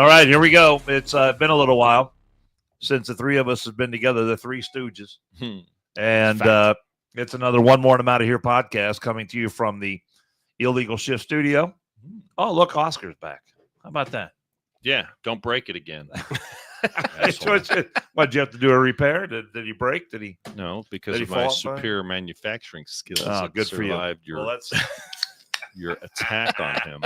All right, here we go. It's been a little while since the three of us have been together, the Three Stooges. And it's another One More and I'm Out of Here podcast coming to you from the Illegal Shift Studio. Oh, look, Oscar's back. How about that? Yeah, don't break it again. What'd you have to do a repair? Did he break? Did he? No, because of my superior manufacturing skills. Oh, good for you. Your attack on him.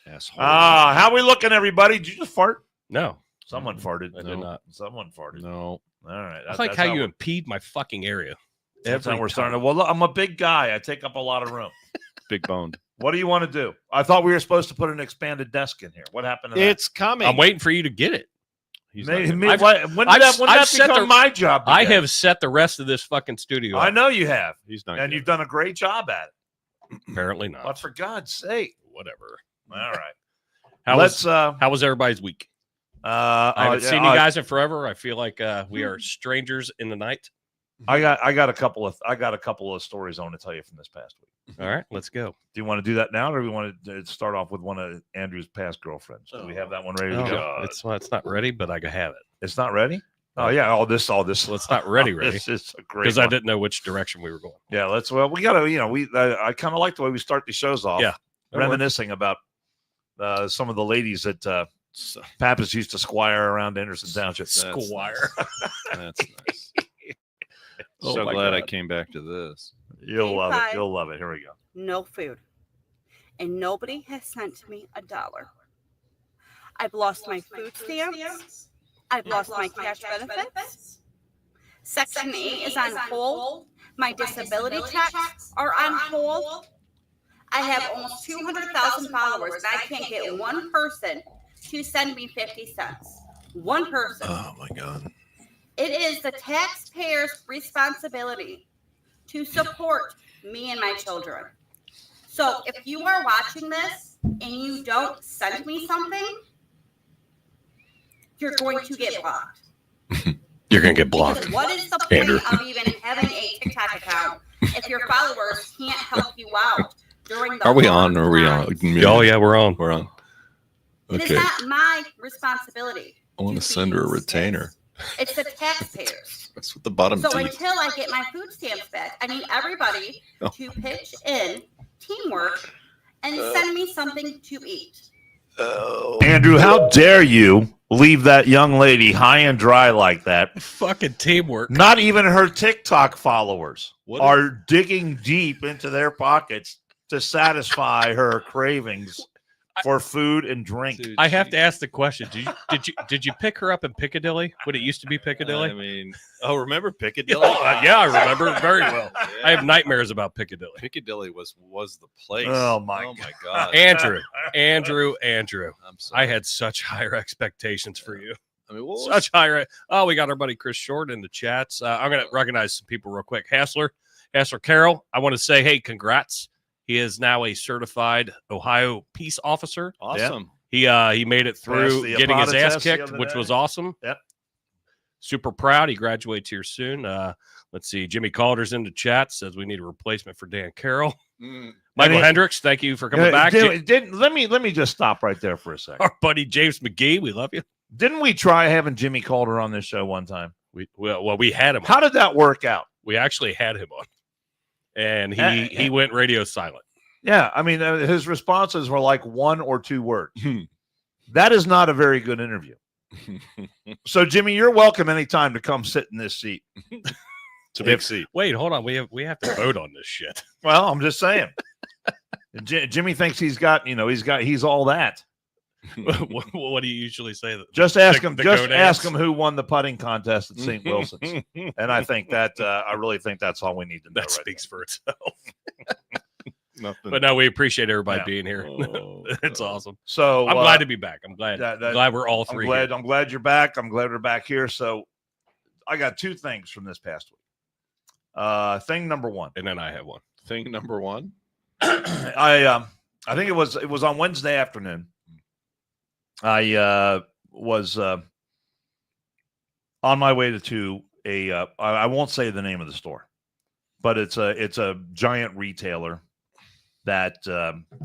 Asshole. How we looking, everybody? Did you just fart? No. Someone farted. I did not. Someone farted. No. All right. I like how you impede my fucking area. That's how we're starting. Well, look, I'm a big guy. I take up a lot of room. Big boned. What do you want to do? I thought we were supposed to put an expanded desk in here. What happened to that? It's coming. I'm waiting for you to get it. When did that become my job? I have set the rest of this fucking studio up. I know you have. He's not. And you've done a great job at it. Apparently not. But for God's sake. Whatever. All right. How was everybody's week? I haven't seen you guys in forever. I feel like we are strangers in the night. I got a couple of stories I want to tell you from this past week. All right, let's go. Do you want to do that now, or do we want to start off with one of Andrew's past girlfriends? Do we have that one ready to go? It's not ready, but I can have it. It's not ready. Oh yeah, all this. Well, it's not ready. This is a great because I didn't know which direction we were going. Yeah, we gotta. I kind of like the way we start these shows off. Yeah, reminiscing about some of the ladies that Pappas used to squire around Anderson Township. Squire. That's nice. So glad I came back to this. You'll love it. You'll love it. Here we go. No food. And nobody has sent me $1. I've lost my food stamps. I've lost my cash benefits. Section 8 is on hold. My disability checks are on hold. I have almost 200,000 followers, and I can't get one person to send me 50 cents. One person. Oh, my God. It is the taxpayer's responsibility to support me and my children. So if you are watching this and you don't send me something, you're going to get blocked. You're going to get blocked. Because what is the point of even having a TikTok account if your followers can't help you out during the Are we on? Or are we on? Oh, yeah, we're on. We're on. Okay. It is not my responsibility. I want to send her a retainer. It's the taxpayers. That's what the bottom. So until I get my food stamps back, I need everybody to pitch in teamwork and send me something to eat. Andrew, how dare you leave that young lady high and dry like that? Fucking teamwork. Not even her TikTok followers are digging deep into their pockets to satisfy her cravings for food and drink. Dude, I have to ask the question: Did you pick her up in Piccadilly when it used to be Piccadilly? I mean, remember Piccadilly? Yeah, I remember very well. Yeah. I have nightmares about Piccadilly. Piccadilly was the place. Oh my God, Andrew. I'm sorry. I had such higher expectations for you. I mean, such higher. Oh, we got our buddy Chris Short in the chats. I'm gonna recognize some people real quick. Hassler Carroll. I want to say, hey, congrats. He is now a certified Ohio peace officer. Awesome. Yep. He made it through getting his ass kicked, which was awesome. Yep. Super proud. He graduates here soon. Let's see. Jimmy Calder's in the chat. Says we need a replacement for Dan Carroll. Michael Hendricks, thank you for coming back. Let me just stop right there for a second. Our buddy James McGee, we love you. Didn't we try having Jimmy Calder on this show one time? We had him. How did that work out? We actually had him on. And he went radio silent. Yeah, I mean, his responses were like 1 or 2 words. That is not a very good interview. So, Jimmy, you're welcome anytime to come sit in this seat. It's a big seat. Wait, hold on. We have to vote on this shit. Well, I'm just saying. Jimmy thinks he's all that. What do you usually say? Just ask him who won the putting contest at St. Wilson's, and I think that I really think that's all we need to know. That speaks for itself. But no, we appreciate everybody being here. It's awesome. So I'm glad to be back. I'm glad. Glad we're all three. I'm glad you're back. I'm glad we're back here. So I got 2 things from this past week. Thing number 1, and then I have one. Thing number 1. I think it was on Wednesday afternoon. I was on my way to a I won't say the name of the store, but it's a giant retailer that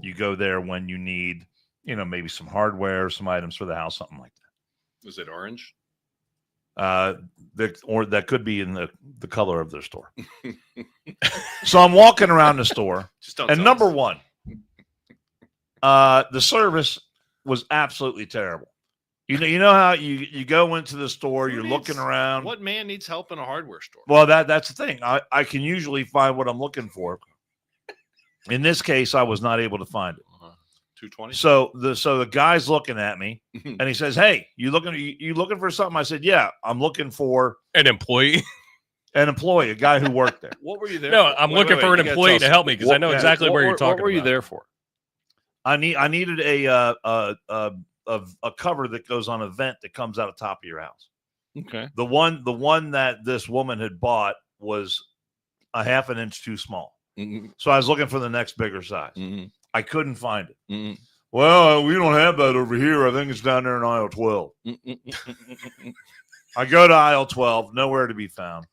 you go there when you need maybe some hardware, some items for the house, something like that. Was it orange? That could be in the color of their store. So I'm walking around the store, and number one, the service was absolutely terrible. You know how you go into the store, you're looking around. What man needs help in a hardware store? Well, that's the thing. I can usually find what I'm looking for. In this case, I was not able to find it. 220. So the guy's looking at me, and he says, "Hey, you looking for something?" I said, "Yeah, I'm looking for an employee, a guy who worked there." What were you there? No, for? I'm looking for an employee to help me because I know exactly where you're talking about. What were you there for? I needed a cover that goes on a vent that comes out of the top of your house. Okay. The one that this woman had bought was a half an inch too small. Mm-hmm. So I was looking for the next bigger size. Mm-hmm. I couldn't find it. Mm-hmm. Well, we don't have that over here. I think it's down there in aisle 12. I go to aisle 12, nowhere to be found.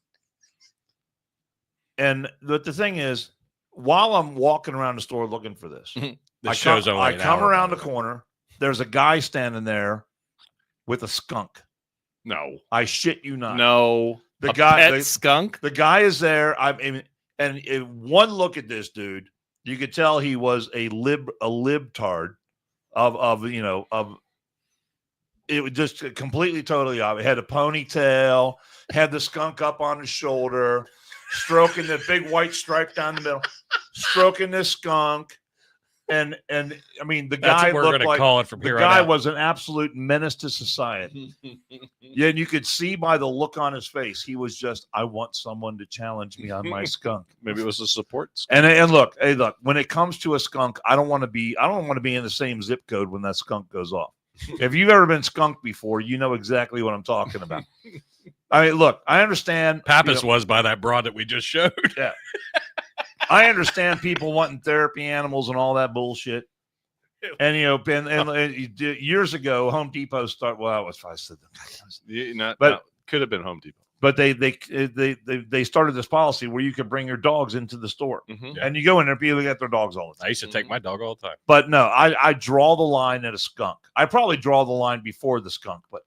And the thing is, while I'm walking around the store looking for this, I come around the corner. There's a guy standing there with a skunk. No, I shit you not. No, skunk. The guy is there. And one look at this dude, you could tell he was a libtard of it was just completely totally obvious. Had a ponytail, had the skunk up on his shoulder, stroking the big white stripe down the middle, stroking this skunk. And I mean, the guy looked like the guy was an absolute menace to society. Yeah, and you could see by the look on his face, he was just, I want someone to challenge me on my skunk. Maybe it was a support skunk. And look, when it comes to a skunk, I don't want to be in the same zip code when that skunk goes off. If you've ever been skunked before, you know exactly what I'm talking about. I mean, look, I understand. Pappas was by that broad that we just showed. Yeah. I understand people wanting therapy animals and all that bullshit. And years ago, Home Depot started. Well, I said, could have been Home Depot. But they started this policy where you could bring your dogs into the store, and you go in there, people get their dogs all the time. I used to take my dog all the time. But no, I draw the line at a skunk. I probably draw the line before the skunk, but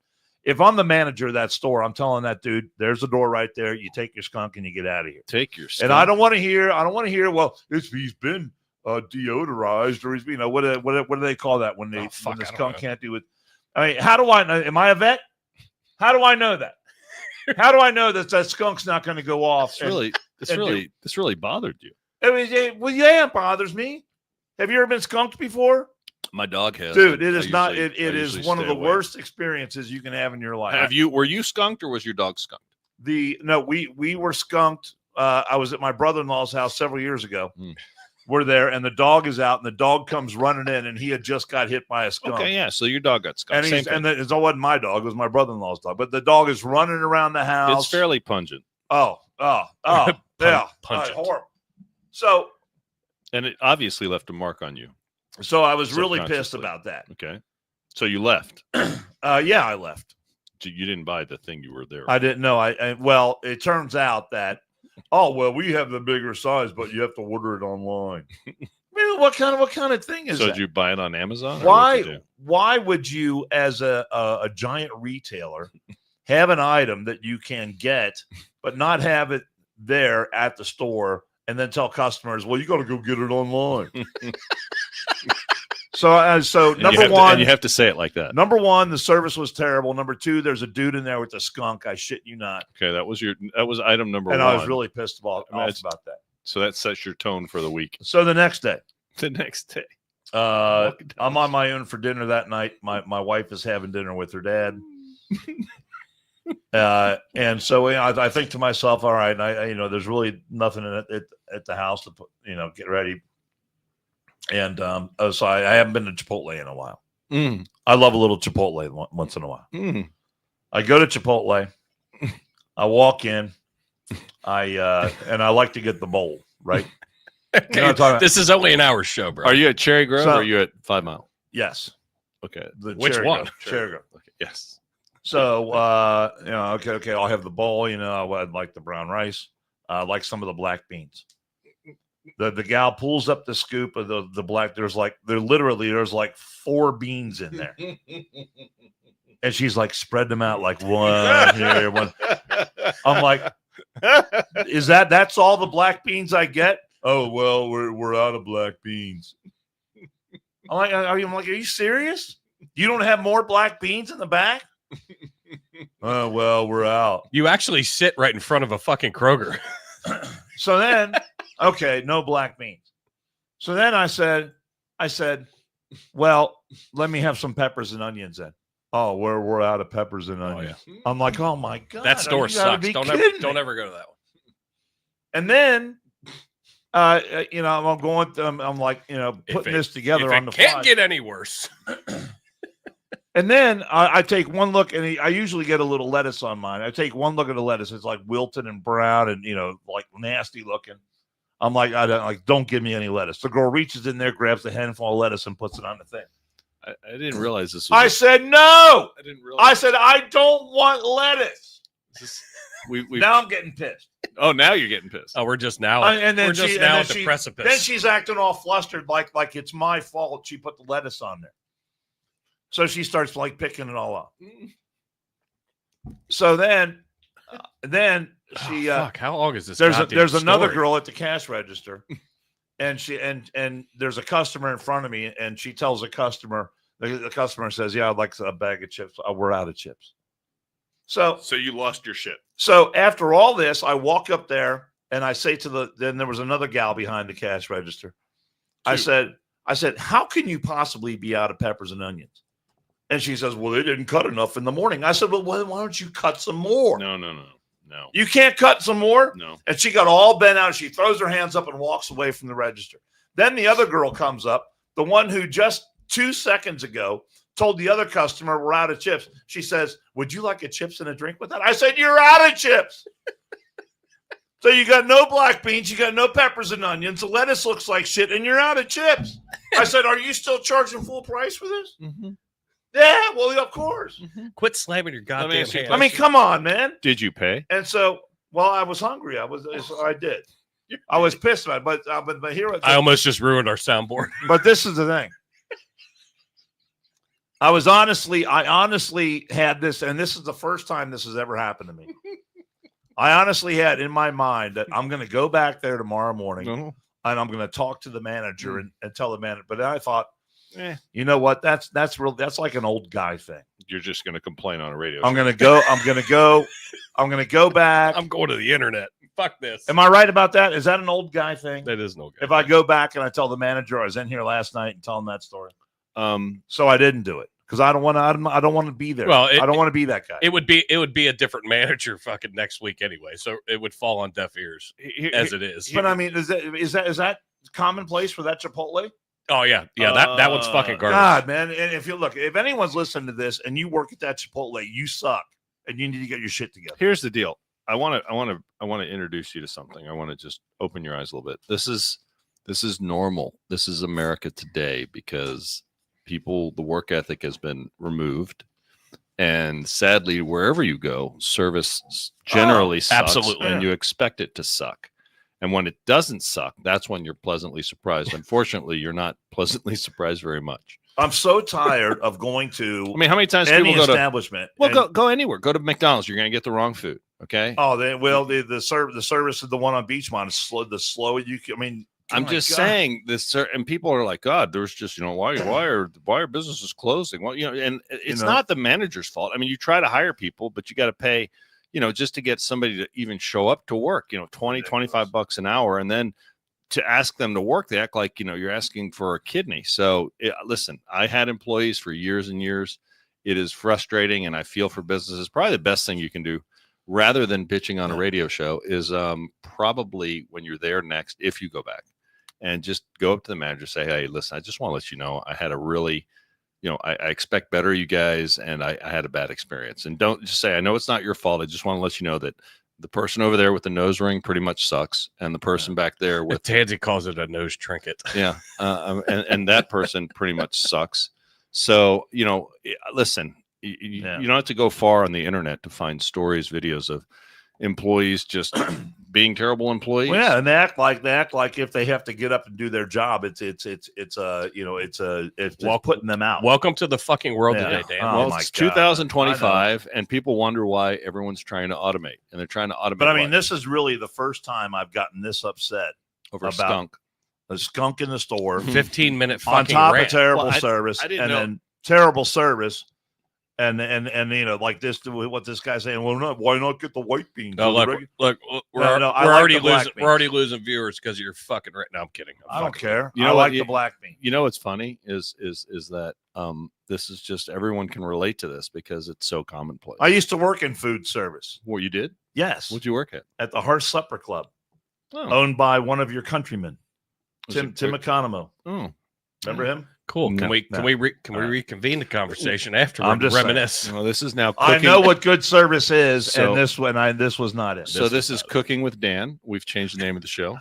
if I'm the manager of that store, I'm telling that dude, there's the door right there. You take your skunk and you get out of here. Take your skunk. And I don't want to hear, well, he's been deodorized, or he's, what do they call that when the skunk can't do it? I mean, how do I know? Am I a vet? How do I know that? How do I know that skunk's not going to go off? This really bothered you. I mean, well, yeah, it bothers me. Have you ever been skunked before? My dog has. Dude, it is not. It is one of the worst experiences you can have in your life. Were you skunked or was your dog skunked? No, we were skunked. I was at my brother-in-law's house several years ago. We're there, and the dog is out, and the dog comes running in, and he had just got hit by a skunk. Okay, yeah. So your dog got skunked. And it wasn't my dog; it was my brother-in-law's dog. But the dog is running around the house. It's fairly pungent. Oh, yeah, pungent, horrible. So, and it obviously left a mark on you. So I was really pissed about that. Okay. So you left. Yeah, I left. You didn't buy the thing you were there. I didn't know. Well, it turns out that, we have the bigger size, but you have to order it online. Man, what kind of thing is that? So did you buy it on Amazon? Why would you, as a giant retailer, have an item that you can get, but not have it there at the store, and then tell customers, well, you got to go get it online? So number one, and you have to say it like that. Number one, the service was terrible. Number two, there's a dude in there with a skunk. I shit you not. Okay, that was item number one. And I was really pissed off about that. So that sets your tone for the week. So the next day, I'm on my own for dinner that night. My wife is having dinner with her dad. And so I think to myself, all right, there's really nothing at the house to put, get ready. And so I haven't been to Chipotle in a while. I love a little Chipotle once in a while. I go to Chipotle. I walk in. And I like to get the bowl, right? Okay. This is only an hour show, bro. Are you at Cherry Grove or are you at 5 Mile? Yes. Okay. Which one? Cherry Grove. Okay. Yes. So, okay. I'll have the bowl. I'd like the brown rice. I like some of the black beans. The gal pulls up the scoop of the black. There's like 4 beans in there, and she's like spread them out like one here, one. I'm like, that's all the black beans I get? Oh well, we're out of black beans. I'm like, are you serious? You don't have more black beans in the back? Oh well, we're out. You actually sit right in front of a fucking Kroger. So then, okay, no black beans. So then I said, well, let me have some peppers and onions then. Oh, we're out of peppers and onions. Yeah. I'm like, oh my God. That store sucks. Don't ever go to that one. And then, I'm going to, I'm like, putting this together on the fly. Can't get any worse. And then I take one look, and I usually get a little lettuce on mine. I take one look at the lettuce. It's like wilted and brown and, like nasty looking. I'm like, don't give me any lettuce. The girl reaches in there, grabs the handful of lettuce and puts it on the thing. I didn't realize this. I said, no. I didn't realize. I said, I don't want lettuce. Now I'm getting pissed. Oh, now you're getting pissed. Oh, we're just now. And then we're just now at the precipice. Then she's acting all flustered, like it's my fault. She put the lettuce on there. So she starts like picking it all up. So then she. Fuck! How long is this? There's another girl at the cash register, and there's a customer in front of me, and she tells the customer. The customer says, "Yeah, I'd like a bag of chips." Oh, we're out of chips. So you lost your shit. So after all this, I walk up there and I say then there was another gal behind the cash register. I said, how can you possibly be out of peppers and onions? And she says, well, they didn't cut enough in the morning. I said, well, why don't you cut some more? No. You can't cut some more? No. And she got all bent out. She throws her hands up and walks away from the register. Then the other girl comes up, the one who just 2 seconds ago told the other customer we're out of chips. She says, would you like a chips and a drink with that? I said, you're out of chips. So you got no black beans, you got no peppers and onions, the lettuce looks like shit, and you're out of chips. I said, are you still charging full price for this? Mm-hmm. Yeah, well, of course. Mm-hmm. Quit slamming your goddamn hands. I mean, come on, man. Did you pay? And so, well, I was hungry. I did. I was pissed about it, but here I almost just ruined our soundboard. But this is the thing. I honestly had this, and this is the first time this has ever happened to me. I honestly had in my mind that I'm going to go back there tomorrow morning and I'm going to talk to the manager and tell the manager. But then I thought, you know what? That's like an old guy thing. You're just going to complain on a radio. I'm going to go back. I'm going to the internet. Fuck this. Am I right about that? Is that an old guy thing? That is an old guy. If I go back and I tell the manager I was in here last night and tell him that story. So I didn't do it because I don't want to be there. Well, I don't want to be that guy. It would be a different manager fucking next week anyway. So it would fall on deaf ears as it is. But I mean, is that commonplace for that Chipotle? Oh yeah. That one's fucking garbage. God, man. And if anyone's listening to this and you work at that Chipotle, you suck and you need to get your shit together. Here's the deal. I want to introduce you to something. I want to just open your eyes a little bit. This is normal. This is America today because the work ethic has been removed. And sadly, wherever you go, service generally sucks. Absolutely. And you expect it to suck. And when it doesn't suck, that's when you're pleasantly surprised. Unfortunately, you're not pleasantly surprised very much. I'm so tired of going to how many times any people go establishment? Go anywhere. Go to McDonald's. You're going to get the wrong food. Okay. Oh, the service of the one on Beachmont is the slow you can. I mean, I'm just saying this, and people are like, God, there's just why are businesses closing? Well, and it's not the manager's fault. I mean, you try to hire people, but you got to pay, just to get somebody to even show up to work. $20-25 an hour, and then to ask them to work, they act like you're asking for a kidney. So listen, I had employees for years and years. It is frustrating, and I feel for businesses. Probably the best thing you can do, rather than bitching on a radio show, is probably when you're there next, if you go back, and just go up to the manager, say, hey, listen, I just want to let you know I had a really, I expect better of you guys, and I had a bad experience. And don't just say, I know it's not your fault. I just want to let you know that the person over there with the nose ring pretty much sucks, and the person back there with Tansy calls it a nose trinket. Yeah, and that person pretty much sucks. So listen, you don't have to go far on the internet to find stories, videos of employees just being terrible employees. Well, yeah, and they act like if they have to get up and do their job, it's putting them out. Welcome to the fucking world Yeah. today, Dan. Oh, Well, my it's God. 2025, and people wonder why everyone's trying to automate, and they're trying to automate. But I mean, what? this is really the first time I've gotten this upset over a about skunk. a skunk in the store 15-minute on fucking top rant. of terrible Well, service, I didn't and know- then terrible service. And like this, what this guy's saying. Well, why not get the white beans? No, or the look, regu-" look, we're I like already the black losing. beans. We're already losing viewers because you're fucking right. No, I'm kidding. I don't care. You know I what? like the black bean. You know what's funny is that this is just everyone can relate to this because it's so commonplace. I used to work in food service. What you did? Yes, What'd you work at? the Hearth Supper Club, Oh, owned by one of your countrymen, Was Tim it- Economo. Oh, Remember him? Cool. Can No, we no. reconvene the conversation after I'm we just saying. reminisce? well, this is now. I Cooking. know what good service is, So- and this was not it. So this is was not it. Cooking with Dan. We've changed the name of the show.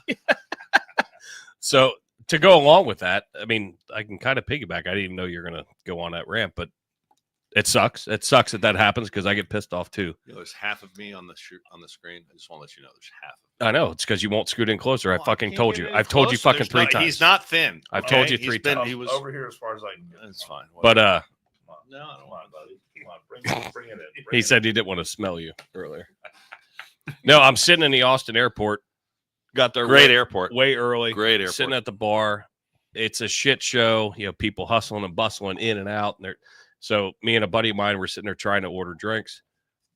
So to go along with that, I mean, I can kind of piggyback. I didn't even know you're going to go on that rant, but it sucks. It sucks that happens because I get pissed off too. There's half of me on the screen. I just want to let you know there's half. I know it's because you won't scoot in closer. I Well, fucking can't told get you. any I've told you closer. fucking three times. He's not thin. I've told you He's three been- times. He was over here as far as I can get. It's fine. But Come on. No, I don't Come on, buddy. Come on, bring it in. Bring he it said he didn't want to smell you earlier. No, I'm sitting in the Austin airport. Got there great way, airport. way early. Great airport. Sitting at the bar. It's a shit show. You know, people hustling and bustling in and out. And so me and a buddy of mine were sitting there trying to order drinks.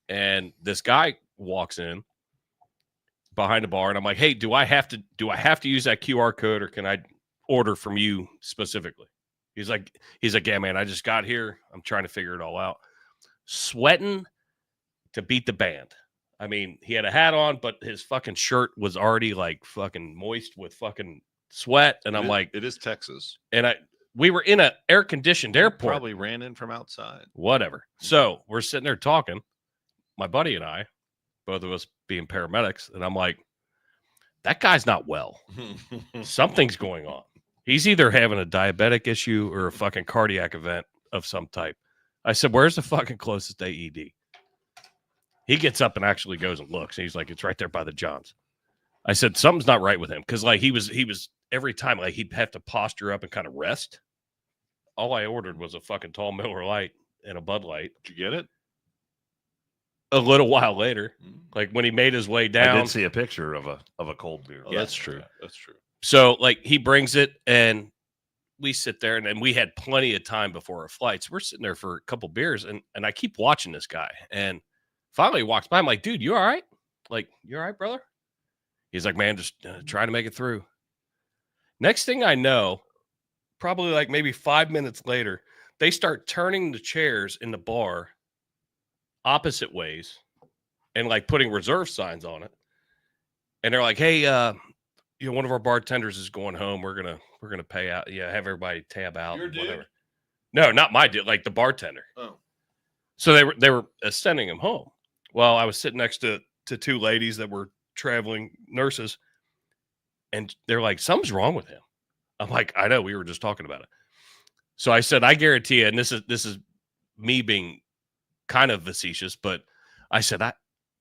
And this guy walks in behind the bar, and I'm like, "Hey, do I have to use that QR code, or can I order from you specifically?" He's like, "Yeah, man, I just got here. I'm trying to figure it all out." Sweating to beat the band. I mean, he had a hat on, but his fucking shirt was already like fucking moist with fucking sweat. And I'm like, it is Texas. and we were in an air conditioned airport. Probably ran in from outside. Whatever. So we're sitting there talking, my buddy and I, both of us being paramedics, and I'm like, that guy's not well. Something's going on. He's either having a diabetic issue or a fucking cardiac event of some type. I said, where's the fucking closest AED? He gets up and actually goes and looks. And he's like, it's right there by the Johns. I said, something's not right with him. Cause like he was every time like he'd have to posture up and kind of rest. All I ordered was a fucking tall Miller Lite and a Bud Light. Did you get it? A little while later, like when he made his way I down. did see a picture of a cold beer. Oh, that's true. That's true. So like he brings it and we sit there and then we had plenty of time before our flights. We're sitting there for a couple beers and I keep watching this guy. And finally he walks by. I'm like, dude, you all right? Like, you all right, brother? He's like, man, just trying to make it through. Next thing I know, probably like maybe 5 minutes later, they start turning the chairs in the bar opposite ways and like putting reserve signs on it. And they're like, hey, one of our bartenders is going home. We're gonna pay out. Yeah, have everybody tab out. Your dude? Whatever. No, not my dude. Like the bartender. Oh, So they were sending him home. Well, I was sitting next to two ladies that were traveling nurses, and they're like, something's wrong with him. I'm like, I know. We were just talking about it. So I said, I guarantee you, and this is me being kind of facetious, but I said,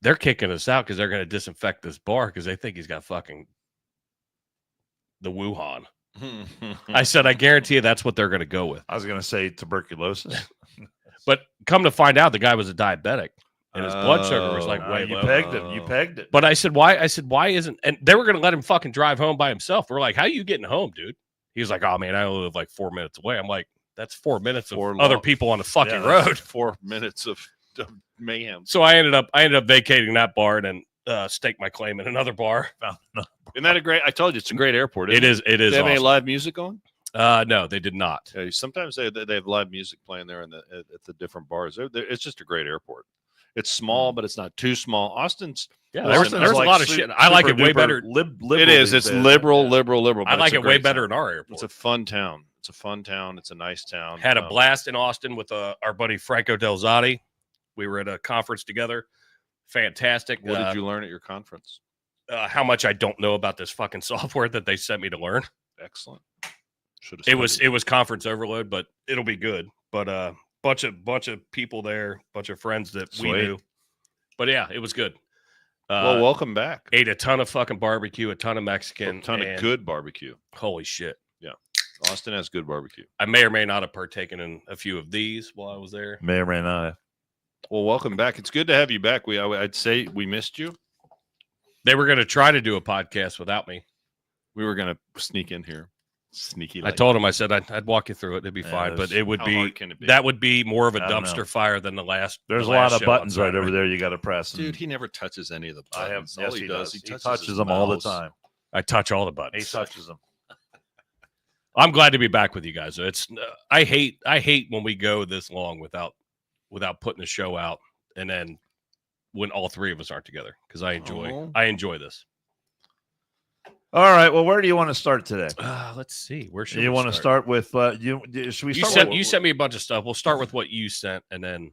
they're kicking us out because they're going to disinfect this bar because they think he's got fucking the Wuhan. I said, I guarantee you that's what they're going to go with. I was going to say tuberculosis. But come to find out, the guy was a diabetic and his blood sugar was like Oh, way you low. pegged it. You pegged it. But I said, why? I said, why isn't? And they were going to let him fucking drive home by himself. We're like, how are you getting home, dude? He was like, oh man, I only live like 4 minutes away. I'm like, that's 4 minutes of other people on the fucking road. 4 minutes of mayhem. So I ended up vacating that bar and then staked my claim in another bar. Isn't that a great? I told you it's a great airport. It is. Do they have any Awesome. live music on? No, they did not. Yeah, sometimes they have live music playing there at the different bars. It's just a great airport. It's small, but it's not too small. Austin's Yeah, Austin there's is a like lot of shit. I like it way better. it is. It's liberal. I But like it's a it way great better town. in our airport. It's a fun town. It's a fun town. It's a nice town. Had a blast in Austin with our buddy Franco Delzati. We were at a conference together. Fantastic. What did you learn at your conference? How much I don't know about this fucking software that they sent me to learn. Excellent. It was conference overload, but it'll be good. But bunch of people there, bunch of friends that we Sweet. knew. But yeah, it was good. Well, welcome back. Ate a ton of fucking barbecue, a ton of Mexican, A ton of good barbecue. Holy shit. Austin has good barbecue. I may or may not have partaken in a few of these while I was there. May or may not. Well, welcome back. It's good to have you back. I'd say we missed you. They were going to try to do a podcast without me. We were going to sneak in here. Sneaky. I told him, I said, I'd walk you through it. It'd be fine, but it would be, that would be more of a dumpster fire than the last. There's a lot of buttons right over there you got to press. Dude, he never touches any of the buttons. Yes, he does. He touches them all the time. I touch all the buttons. He touches them. I'm glad to be back with you guys. I hate when we go this long without putting the show out, and then when all three of us aren't together, because I enjoy this. All right. Well, where do you want to start today? Let's see. Where should you want to start with? Should we start? You sent me a bunch of stuff. We'll start with what you sent, and then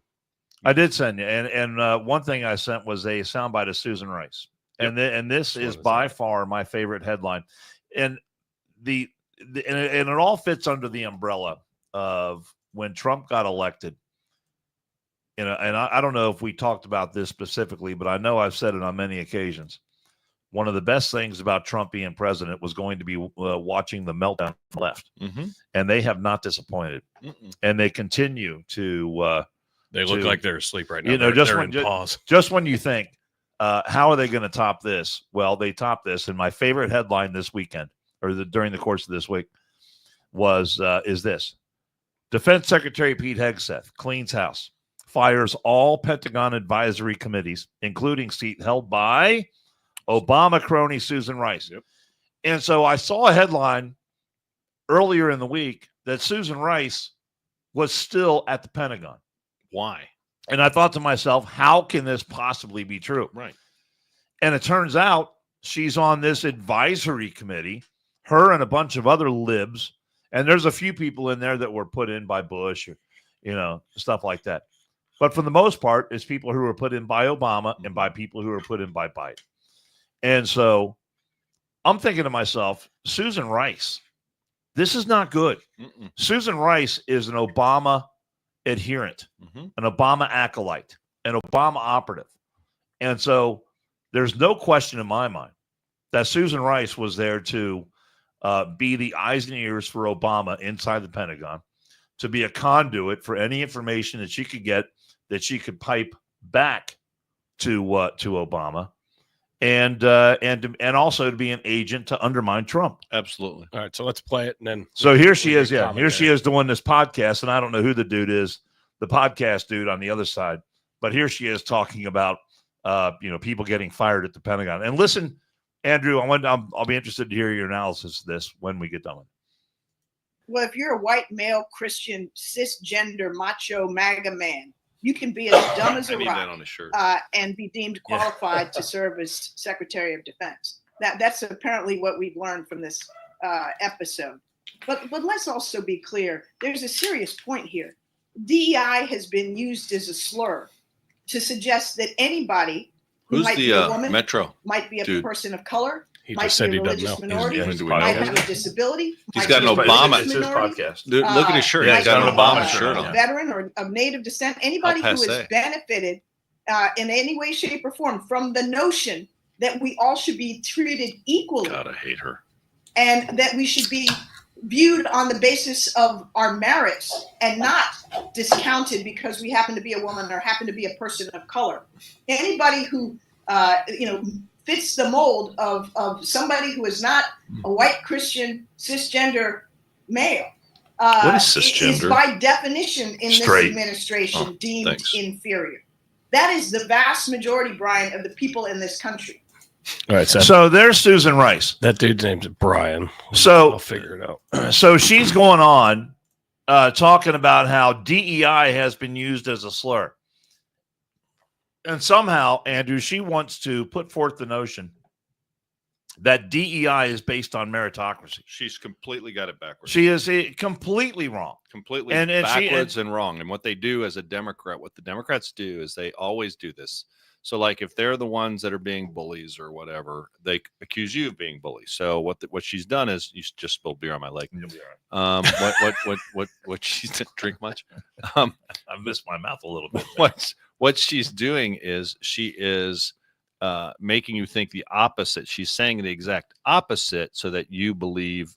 I did send you. And one thing I sent was a soundbite of Susan Rice, and this is by far my favorite headline, and and it all fits under the umbrella of when Trump got elected. And I don't know if we talked about this specifically, but I know I've said it on many occasions. One of the best things about Trump being president was going to be watching the meltdown from the left. Mm-hmm. And they have not disappointed. Mm-mm. And they continue to they look like they're asleep right now. You know, pause. Just when you think, how are they going to top this? Well, they top this. And my favorite headline this weekend, or during the course of this week, is this: Defense Secretary Pete Hegseth cleans house, fires all Pentagon advisory committees, including seat held by Obama crony Susan Rice. Yep. And so I saw a headline earlier in the week that Susan Rice was still at the Pentagon. Why? And I thought to myself, how can this possibly be true? Right. And it turns out she's on this advisory committee, her and a bunch of other libs. And there's a few people in there that were put in by Bush, or, stuff like that. But for the most part, it's people who were put in by Obama and by people who were put in by Biden. And so I'm thinking to myself, Susan Rice, this is not good. Mm-mm. Susan Rice is an Obama adherent, an Obama acolyte, an Obama operative. And so there's no question in my mind that Susan Rice was there to be the eyes and ears for Obama inside the Pentagon, to be a conduit for any information that she could get, that she could pipe back to Obama. And also to be an agent to undermine Trump. Absolutely. All right, so let's play it, and then. So here she is. Yeah, here she is doing this podcast, and I don't know who the dude is, the podcast dude on the other side, but here she is talking about people getting fired at the Pentagon. And listen, Andrew, I'll be interested to hear your analysis of this when we get done with it. Well, if you're a white male Christian cisgender macho MAGA man, you can be as dumb as a rock and be deemed qualified to serve as Secretary of Defense. That's apparently what we've learned from this episode. But let's also be clear. There's a serious point here. DEI has been used as a slur to suggest that anybody who might be a woman, might be a person of color, might be a religious minority, might have a disability. He's got an Obama. It's his podcast. Dude, look at his shirt. He's got an Obama shirt on. A veteran or of native descent, anybody who has benefited in any way, shape, or form from the notion that we all should be treated equally. God, I hate her. And that we should be viewed on the basis of our merits and not discounted because we happen to be a woman or happen to be a person of color. Anybody who, fits the mold of somebody who is not a white Christian cisgender male what is cisgender? Is by definition in this administration deemed inferior. That is the vast majority, Brian, of the people in this country. All right, so there's Susan Rice. That dude's name's Brian. So I'll figure it out. So she's going on talking about how DEI has been used as a slur. And somehow, Andrew, she wants to put forth the notion that DEI is based on meritocracy. She's completely got it backwards. She is completely wrong. Completely backwards and wrong. And what they do as a Democrat, what the Democrats do is they always do this. So, like, if they're the ones that are being bullies or whatever, they accuse you of being bullies. So what she's done is, you just spilled beer on my leg. You'll be all right. What she didn't drink much. I missed my mouth a little bit. What she's doing is she is making you think the opposite. She's saying the exact opposite so that you believe,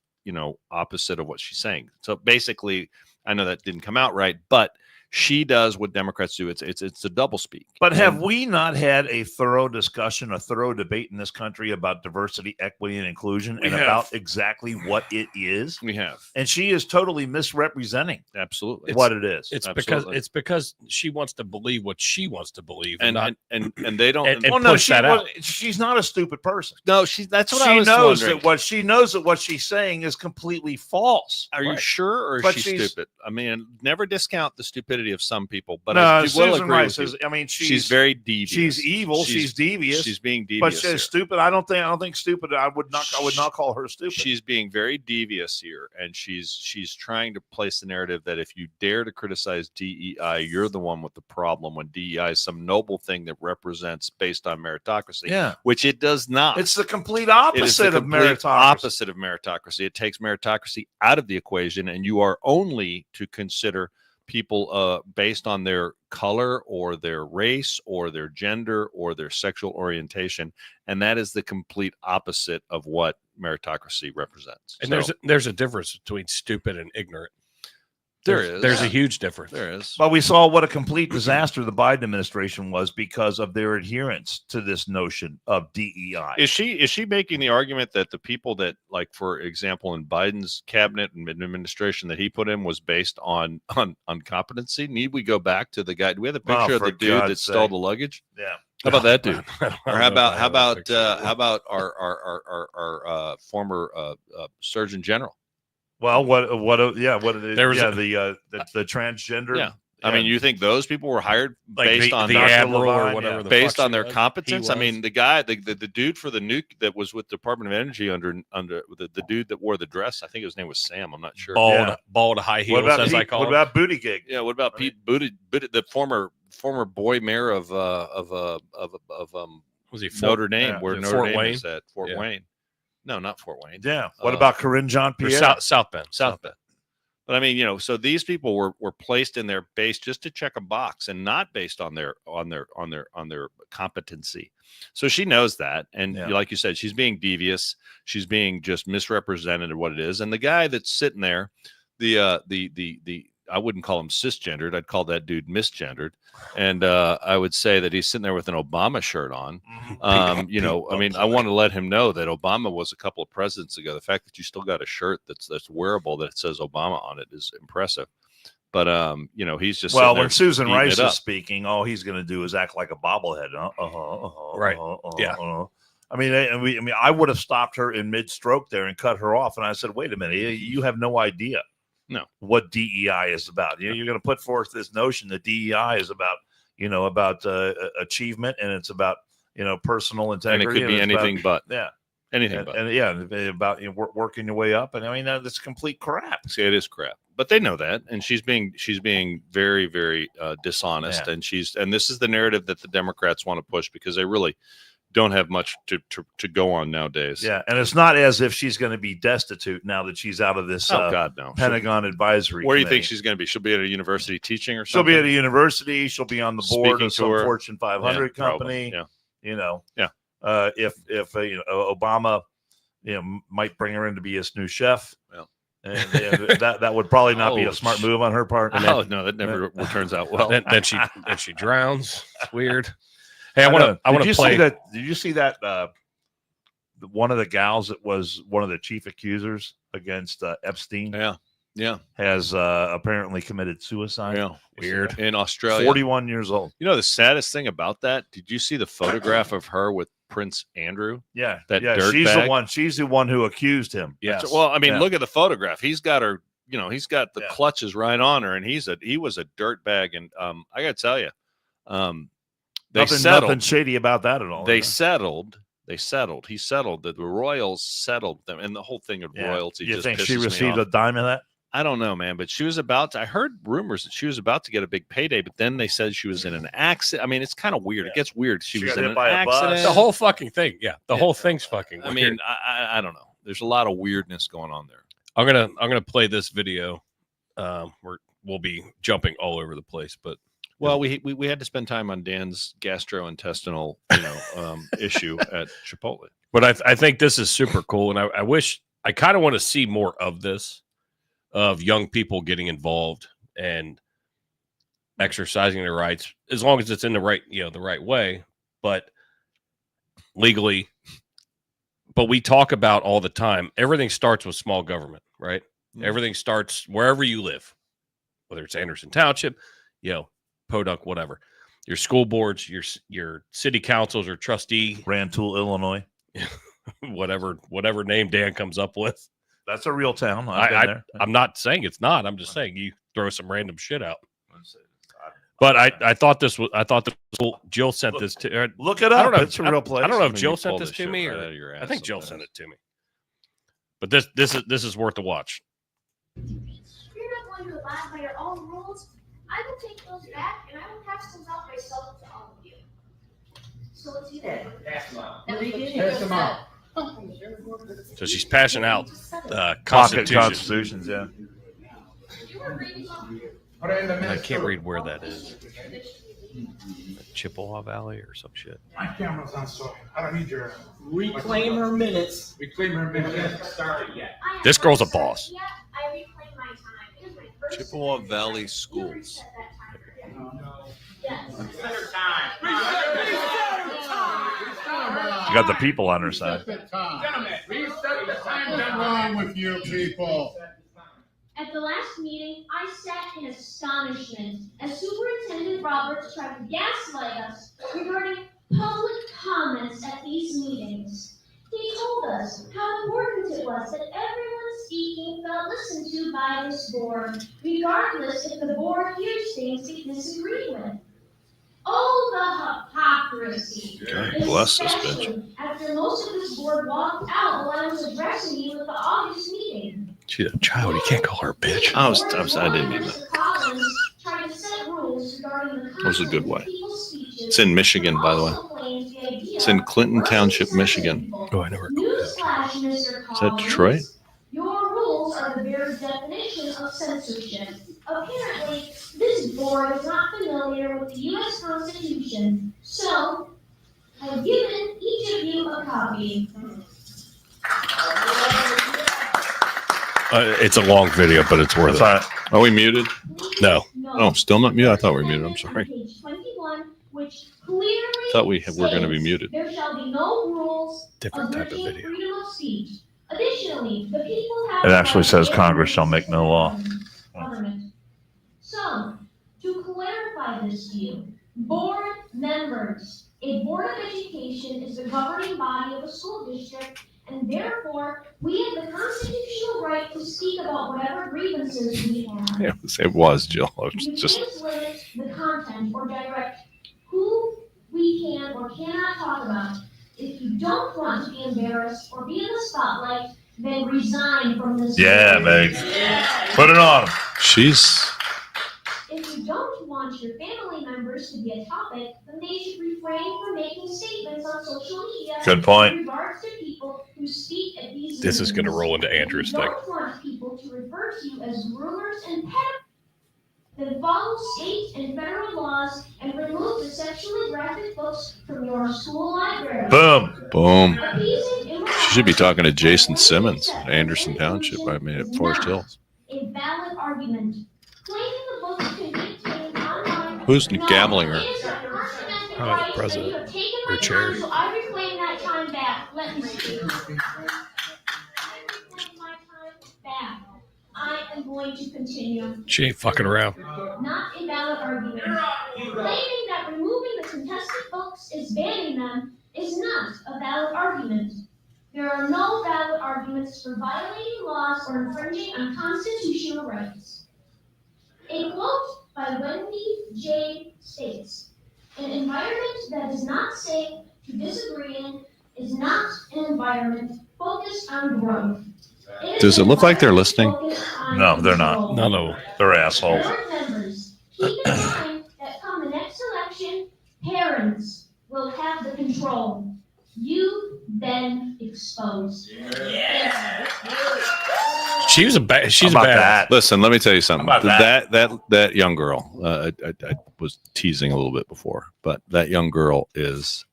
opposite of what she's saying. So basically, I know that didn't come out right, but she does what Democrats do. It's a double speak. But have we not had a thorough discussion, a thorough debate in this country about diversity, equity, and inclusion, and about exactly what it is? We have, and she is totally misrepresenting absolutely what it is. It's Absolutely. because she wants to believe what she wants to believe, and they don't. and well, no, push that out. She's not a stupid person. No, that's what I She was knows wondering. that what she's saying is completely false. Are you sure, or is But she she's- stupid? I mean, never discount the stupidity of some people, but No, I will Susan agree Rice with you. is. I mean, She's very devious. She's evil. She's devious. She's being but devious. she's here. stupid. I don't think stupid. I would not call her stupid. She's being very devious here, and she's trying to place the narrative that if you dare to criticize DEI, you're the one with the problem. When DEI is some noble thing that represents based on meritocracy, Yeah. which it does not. It's the complete It is opposite the of complete meritocracy. opposite of meritocracy. It takes meritocracy out of the equation, and you are only to consider people based on their color or their race or their gender or their sexual orientation, and that is the complete opposite of what meritocracy represents. And So, there's a difference between stupid and ignorant. There's There's a huge difference. there is. But we saw what a complete disaster the Biden administration was because of their adherence to this notion of DEI. Is she making the argument that the people that, like, for example, in Biden's cabinet and administration that he put in was based on competency? Need we go back to the guy? Do we have the picture of for the dude that God's stole sake. the luggage? Yeah. How about that dude? I don't Or know how if about I how have that about picture. how about our former Surgeon General? Well, what it is? There was the transgender. Yeah. I mean, you think those people were hired Like based the on Dr. admiral or Levine, whatever yeah. the based fuck on she their was? competence? He I was. mean, the guy, the dude for the nuke that was with the Department of Energy under the dude that wore the dress. I think his name was Sam. I'm not sure. bald high What heels, about as I Pete, call what him. about Booty Gig? Yeah. What about Pete Buttigieg, the former boy mayor of Was he Notre Dame, yeah, where yeah, Notre Fort Dame Wayne? is at? Fort Yeah. Wayne. No, not Fort Wayne. Yeah. What Uh, about Corinne Jean Or Pierre? South Bend? South Bend. But I mean, so these people were placed in their base just to check a box and not based on their competency. So she knows that, and Yeah. like you said, she's being devious. She's being just misrepresented of what it is. And the guy that's sitting there, the I wouldn't call him cisgendered. I'd call that dude misgendered. And I would say that he's sitting there with an Obama shirt on. I mean, I want to let him know that Obama was a couple of presidents ago. The fact that you still got a shirt that's wearable that says Obama on it is impressive. But he's just Well, sitting there when Susan beating Rice it is up. speaking, all he's going to do is act like a bobblehead. Right. Yeah. I mean, I would have stopped her in mid-stroke there and cut her off, and I said, "Wait a minute, you have no idea, what DEI is about. You're going to put forth this notion that DEI is about, achievement, and it's about, personal And integrity, it could be it's anything about, but anything but. about working your way up, and I mean that's complete crap. See, it is crap, but they know that, and she's being very, very dishonest, Yeah. and this is the narrative that the Democrats want to push because they really don't have much to go on nowadays. Yeah, and it's not as if she's going to be destitute now that she's out of this Oh God, no. Pentagon advisory. Where do you think committee. she's going to be? She'll be at a university teaching or She'll something. be at a university. She'll be on the board Speaking of to some her. Fortune 500 Yeah, probably. company. Yeah. If Obama, might bring her in to be his new chef. Yeah. And that would probably not be Oh, a smart move on her part. Oh no, that never turns out well. Then she drowns. It's weird. Hey, I want to play. Did you see that? One of the gals that was one of the chief accusers against Epstein Yeah. has apparently committed suicide. Yeah. Weird. In Australia. 41 years old. You know the saddest thing about that? Did you see the photograph of her with Prince Andrew? Yeah, That she's dirtbag? the one. She's the one who accused him. Yes. Well, I mean, Yeah. look at the photograph. He's got her. He's got the Yeah. clutches right on her, and he was a dirtbag. And I got to tell you, they settled. Nothing shady about that at all. They is settled. They settled. He settled. The Royals settled them, and the whole thing of there? royalty. You just think pisses she me received off. a dime of that? I don't know, man, but she was about to. I heard rumors that she was about to get a big payday, but then they said she was in an accident. I mean, it's kind of weird. Yeah. It gets weird. She She was got in hit an by a bus. accident. the whole fucking thing. Yeah, the Yeah. whole thing's fucking. I Weird. mean, I don't know. There's a lot of weirdness going on there. I'm gonna play this video. We'll be jumping all over the place, but Well, we had to spend time on Dan's gastrointestinal, issue at Chipotle. But I think this is super cool, and I wish I kind of want to see more of this, of young people getting involved and exercising their rights, as long as it's in the right way, but legally. But we talk about all the time, everything starts with small government, right? Mm-hmm. Everything starts wherever you live, whether it's Anderson Township, Podunk, whatever. Your school boards, your city councils or trustee. Rantoul, Illinois. whatever name Dan comes up with. That's a real town. I've been there. I'm not saying it's not. I'm just saying you throw some random shit out. But I thought this was cool. Jill sent this to. Look it up. It's a real place. I don't know if Jill sent this to me or I think Jill sent it to me. But this is worth a watch. If you're not going to abide by your own rules, I will take those back and I will pass them out myself to all of you. So let's do that. Pass them out. Pass them out. So she's passing out constitutions, yeah. I can't read where that is. Chippewa Valley or some shit. My camera's on, so I don't need your. Reclaim her minutes. Reclaim her minutes. We haven't started yet. This girl's a boss. Yeah, I reclaim my time. It was my first Chippewa Valley Schools. Yes. Reset time. She got the people on her side. Gentlemen, reset the time. What's wrong with you people? At the last meeting, I sat in astonishment as Superintendent Roberts tried to gaslight us regarding public comments at these meetings. He told us how important it was that everyone speaking felt listened to by this board, regardless if the board hears things it disagreed with. Oh, the hypocrisy. God bless this bitch. Especially after most of this board walked out while I was addressing you at the August meeting. She's a child. You can't call her a bitch. I didn't mean that. That was a good way. It's in Michigan, by the way. It's in Clinton Township, Michigan. Oh, I never. Is that Detroit? Your rules are the very definition of censorship. Apparently, this board is not familiar with the U.S. Constitution, so I've given each of you a copy. It's a long video, but it's worth it. Are we muted? No. Oh, still not muted? I thought we were muted. I'm sorry. Page 21, which clearly Thought we were going to be muted. There shall be no rules Different type of abridging video. freedom of speech. Additionally, the people have It actually says Congress shall make no law. Government. So, to clarify this view, board members, a board of education is the governing body of a school district, and therefore, we have the constitutional right to speak about whatever grievances we have. It was, Jill. You can't limit the content or direct who we can or cannot talk about. If you don't want to be embarrassed or be in the spotlight, then resign from this. Yeah, board. babe. Put it on. If you don't want your family members to be a topic, then they should refrain from making statements on social media. Good point. In regards to people who speak at these This is going to meetings. roll into Andrew's If you thing. don't want people to refer to you as groomers and pedophiles, then follow state and federal laws and remove the sexually graphic books from your school library. Boom. She should be talking to Jason Simmons at Anderson Township. I mean, at Forest Hills. A valid argument. Claiming the books can be obtained online. Who's gambling her? It is a First Amendment The right, president. and you have taken Or my chair. time, so I reclaim that time back. Let me speak. I reclaim my time back. I am going to continue. She ain't fucking around. Not a valid argument. Claiming that removing the contested books is banning them is not a valid argument. There are no valid arguments for violating laws or infringing on constitutional rights. A quote by Wendy J. states, "An environment that is not safe to disagree in is not an environment focused on growth." Does it look like they're listening? No, they're not. No. They're assholes. Board members, keep in mind that come the next election, parents will have the control. You've been exposed. She's a bad. She's a How about bad. that? Listen, let me tell you something. How about That young girl, I was teasing a little bit before, but that young girl is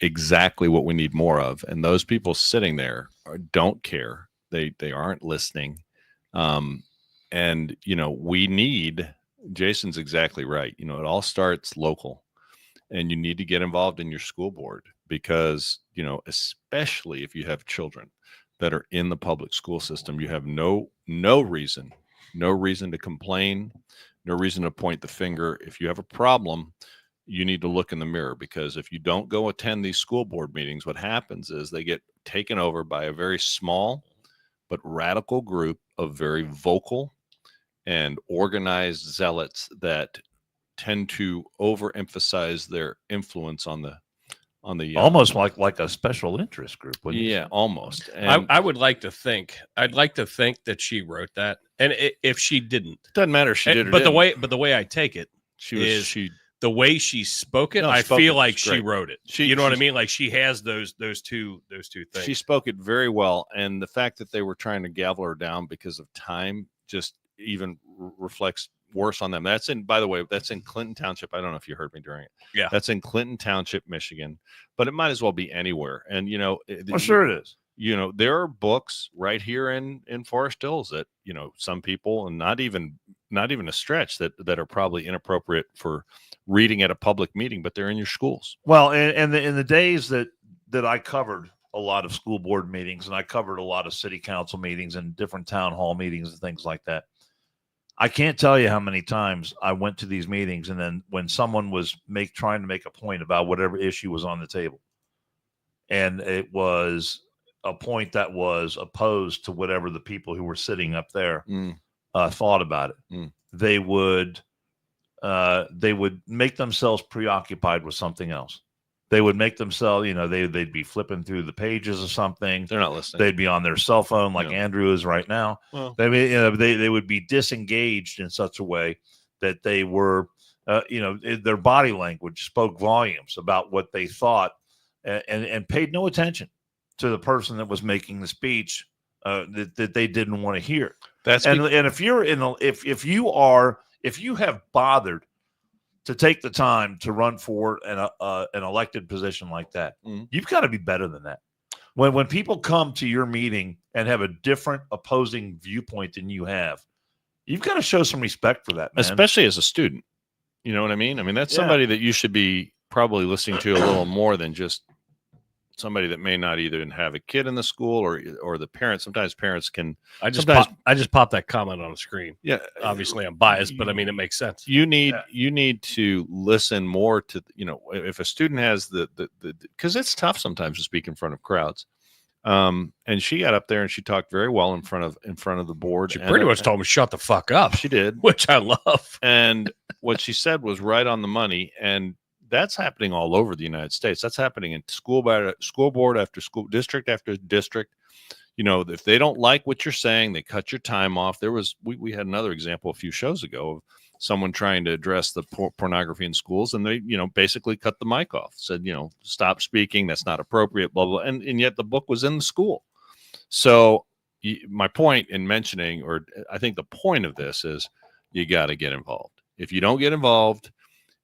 exactly what we need more of. And those people sitting there don't care. They aren't listening. And we need. Jason's exactly right. It all starts local, and you need to get involved in your school board because especially if you have children that are in the public school system, you have no reason to complain, no reason to point the finger. If you have a problem, you need to look in the mirror, because if you don't go attend these school board meetings, what happens is they get taken over by a very small but radical group of very vocal and organized zealots that tend to overemphasize their influence on the almost like a special interest group. Yeah, almost. And I would like to think. I'd like to think that she wrote that, and if she didn't, doesn't matter if she did. But the way I take it the way she spoke it. I feel like she wrote it. You know what I mean? Like she has those two things. She spoke it very well, and the fact that they were trying to gavel her down because of time just even reflects worse on them. By the way, that's in Clinton Township. I don't know if you heard me during it. Yeah. That's in Clinton Township, Michigan, but it might as well be anywhere. And, sure it is. There are books right here in Forest Hills that, some people, and not even a stretch, that are probably inappropriate for reading at a public meeting, but they're in your schools. Well, and in the days that I covered a lot of school board meetings, and I covered a lot of city council meetings and different town hall meetings and things like that, I can't tell you how many times I went to these meetings, and then when someone was trying to make a point about whatever issue was on the table, and it was a point that was opposed to whatever the people who were sitting up there thought about it, they would make themselves preoccupied with something else. They would make themselves, they'd be flipping through the pages of something. They're not listening. They'd be on their cell phone like Andrew is right now. Well, they would be disengaged in such a way that they were, their body language spoke volumes about what they thought, and paid no attention to the person that was making the speech that they didn't want to hear. And if you're if you have bothered to take the time to run for an elected position like that, you've got to be better than that. When people come to your meeting and have a different opposing viewpoint than you have, you've got to show some respect for that, man. Especially as a student. You know what I mean? I mean, that's somebody that you should be probably listening to a little more than just somebody that may not even have a kid in the school or the parents. Sometimes parents can. I just popped that comment on the screen. Yeah, obviously I'm biased, but I mean it makes sense. You need to listen more to if a student has the because it's tough sometimes to speak in front of crowds. And she got up there and she talked very well in front of the board. She pretty much told him shut the fuck up. She did, which I love. And what she said was right on the money. And that's happening all over the United States. That's happening in school board after school, district after district. If they don't like what you're saying, they cut your time off. We had another example a few shows ago of someone trying to address the pornography in schools, and they basically cut the mic off, said stop speaking, that's not appropriate, blah blah. And yet the book was in the school. So my point in mentioning, or I think the point of this is, you got to get involved. If you don't get involved,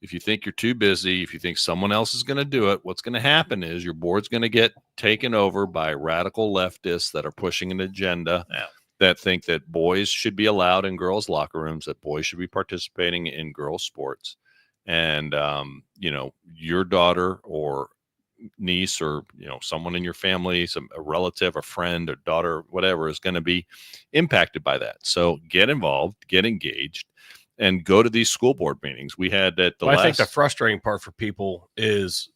if you think you're too busy, if you think someone else is going to do it, what's going to happen is your board's going to get taken over by radical leftists that are pushing an agenda that think that boys should be allowed in girls' locker rooms, that boys should be participating in girls' sports. And, your daughter or niece or, someone in your family, a relative, a friend, or daughter, whatever, is going to be impacted by that. So get involved, get engaged, and go to these school board meetings. We had at the I think the frustrating part for people is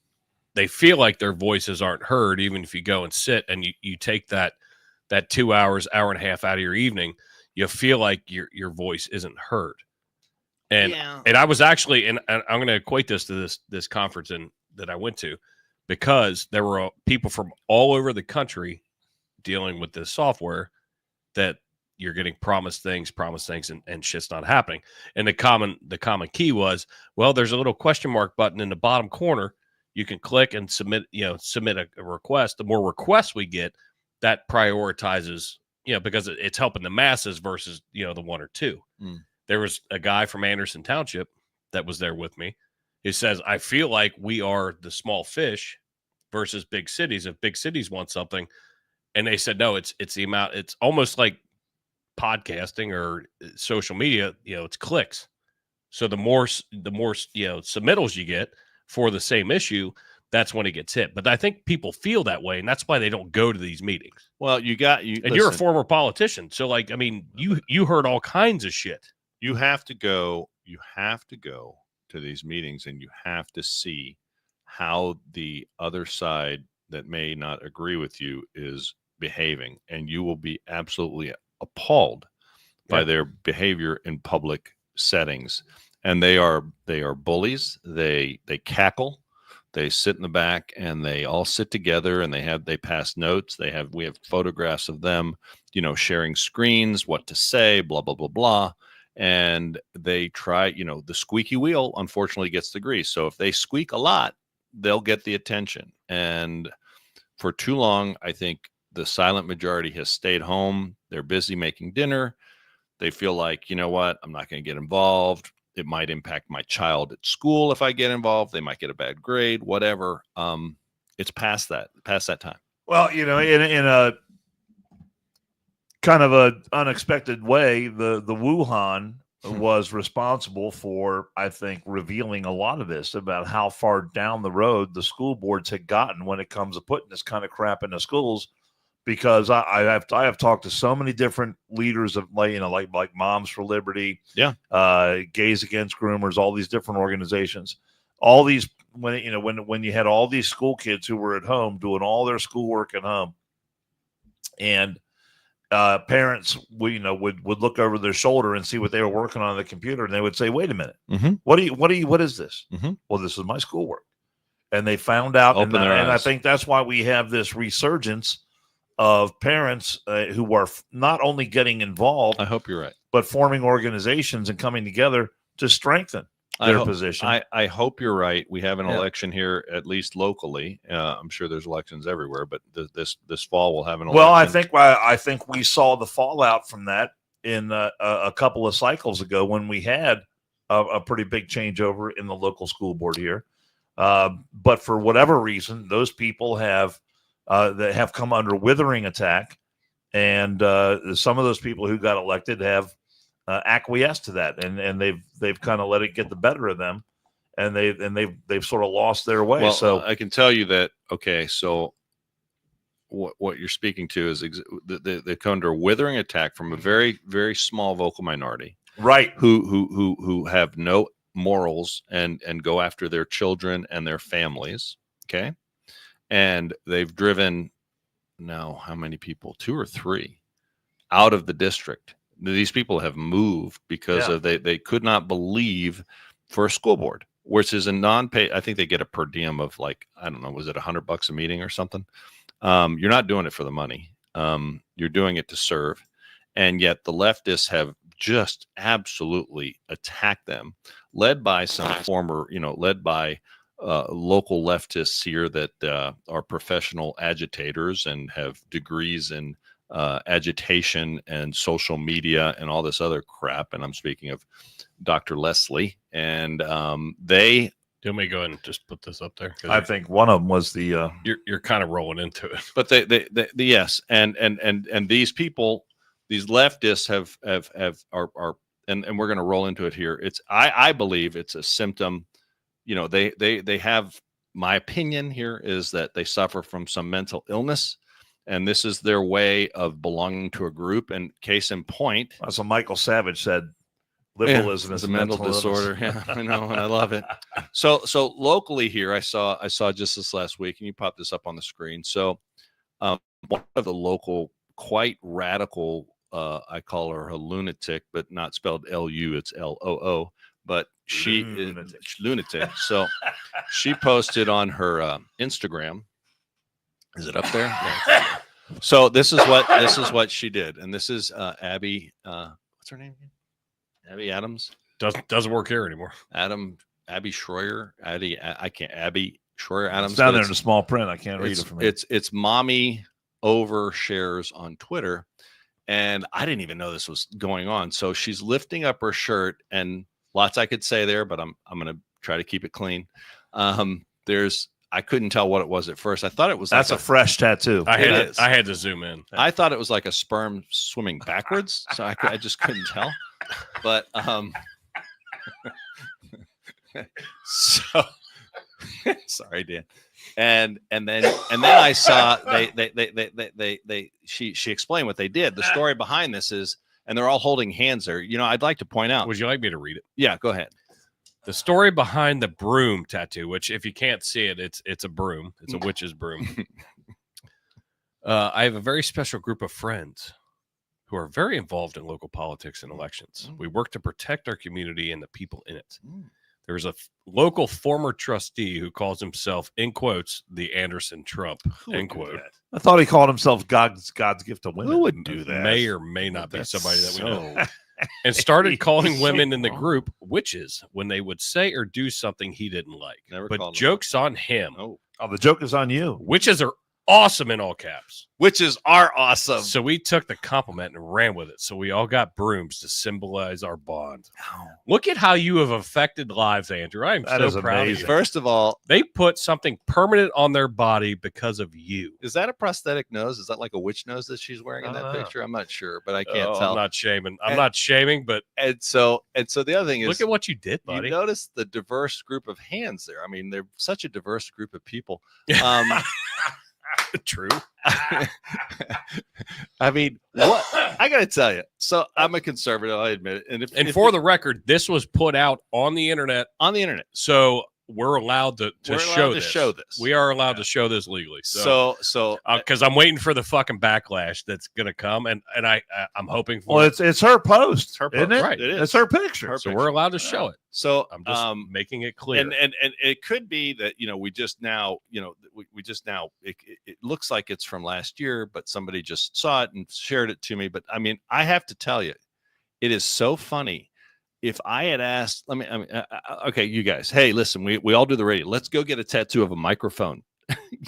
they feel like their voices aren't heard, even if you go and sit and you take that 2 hours, hour and a half out of your evening, you feel like your voice isn't heard. And I was actually, and I'm going to equate this to this conference that I went to, because there were people from all over the country dealing with this software that you're getting promised things and shit's not happening. And the common key was, well, there's a little question mark button in the bottom corner. You can click and submit a request. The more requests we get, that prioritizes because it's helping the masses versus, the one or two. There was a guy from Anderson Township that was there with me. He says, I feel like we are the small fish versus big cities. If big cities want something, and they said, no, it's the amount, it's almost like podcasting or social media, it's clicks. So the more submittals you get for the same issue, that's when it gets hit. But I think people feel that way, and that's why they don't go to these meetings. Well, and you're a former politician, so you heard all kinds of shit. You have to go to these meetings, and you have to see how the other side that may not agree with you is behaving, and you will be absolutely appalled by their behavior in public settings. And they are bullies. They cackle. They sit in the back, and they all sit together, and they pass notes. We have photographs of them, sharing screens, what to say, blah blah blah blah. And they try, the squeaky wheel unfortunately gets the grease. So if they squeak a lot, they'll get the attention. And for too long, I think the silent majority has stayed home. They're busy making dinner. They feel like, you know what, I'm not going to get involved. It might impact my child at school if I get involved. They might get a bad grade, whatever. It's past that time. Well, in a kind of a unexpected way, the Wuhan was responsible for, I think, revealing a lot of this about how far down the road the school boards had gotten when it comes to putting this kind of crap in the schools. Because I have talked to so many different leaders of like Moms for Liberty, Gays Against Groomers, all these different organizations, all these when you had all these school kids who were at home doing all their schoolwork at home, and parents would look over their shoulder and see what they were working on the computer, and they would say, "Wait a minute, what is this?" Well, this is my schoolwork, and they found out, and I think that's why we have this resurgence of parents who are not only getting involved, I hope you're right, but forming organizations and coming together to strengthen their position. I hope you're right. We have an election here, at least locally. I'm sure there's elections everywhere, but this fall we'll have an election. Well, I think we saw the fallout from that in a couple of cycles ago when we had a pretty big changeover in the local school board here. But for whatever reason, those people that have come under withering attack, and some of those people who got elected have acquiesced to that, and they've kind of let it get the better of them, and they've sort of lost their way. Well, so I can tell you that. Okay, so what you're speaking to is they come under a withering attack from a very, very small vocal minority, right? Who have no morals and go after their children and their families. Okay. And they've driven now how many people? 2 or 3 out of the district. These people have moved because of they could not believe for a school board, which is a non-pay. I think they get a per diem of I don't know, was it $100 a meeting or something? You're not doing it for the money. You're doing it to serve. And yet the leftists have just absolutely attacked them, led by some former, led by local leftists here that are professional agitators and have degrees in agitation and social media and all this other crap. And I'm speaking of Dr. Leslie. And they... Let me go ahead and just put this up there. I think one of them was the... You're kind of rolling into it. But they yes. And these people, these leftists are and we're going to roll into it here. I believe it's a symptom. They have, my opinion here is that they suffer from some mental illness, and this is their way of belonging to a group. And case in point, that's what Michael Savage said. Liberalism is a mental disorder. Yeah, I know, and I love it. So locally here, I saw just this last week, and you popped this up on the screen. So one of the local, quite radical, I call her a lunatic, but not spelled L-U, it's L-O-O. But she is lunatic. So she posted on her Instagram. Is it up there? Yeah. So this is what she did, and this is Abby. What's her name again? Abby Adams. Doesn't work here anymore. Abby Schroyer. Abby Schroyer Adams. It's down there in the small print. I can't read it from here. It's mommy overshares on Twitter, And I didn't even know this was going on. So she's lifting up her shirt, and lots I could say there, but I'm going to try to keep it clean. I couldn't tell what it was at first. I thought it was that's like a fresh tattoo. I had to zoom in. I thought it was like a sperm swimming backwards, so I just couldn't tell. But so sorry, Dan. And then I saw she explained what they did. The story behind this is, and they're all holding hands there. You know, I'd like to point out. Would you like me to read it? Yeah, go ahead. The story behind the broom tattoo, which if you can't see it, it's a broom. It's a witch's broom. I have a very special group of friends who are very involved in local politics and elections. We work to protect our community and the people in it. There's a local former trustee who calls himself, in quotes, the Anderson Trump, end quote. I thought he called himself God's gift to women. Who wouldn't do that? May or may not be somebody that we know. And started calling women in the group witches when they would say or do something he didn't like. But joke's on him. Oh, the joke is on you. Witches are awesome in all caps. Witches are awesome. So we took the compliment and ran with it. So we all got brooms to symbolize our bond. Oh. Look at how you have affected lives, Andrew. I'm so proud of you. First of all, they put something permanent on their body because of you. Is that a prosthetic nose? Is that like a witch nose that she's wearing in that picture? I'm not sure, but I can't tell. I'm not shaming. I'm not shaming, but and so the other thing is, look at what you did, buddy. You notice the diverse group of hands there. I mean, they're such a diverse group of people. True. I mean, what I gotta tell you. So I'm a conservative, I admit it. And for the record, this was put out on the internet. So we're allowed to show this. We are allowed to show this legally. So because I'm waiting for the fucking backlash that's gonna come, and I'm hoping for. Well, it's her post, isn't it? Right, it is. It's her picture. So we're allowed to show it. So I'm just making it clear. And it could be that we just now it looks like it's from last year, but somebody just saw it and shared it to me. But I mean, I have to tell you, it is so funny. If I had asked, okay, you guys, hey, listen, we all do the radio. Let's go get a tattoo of a microphone.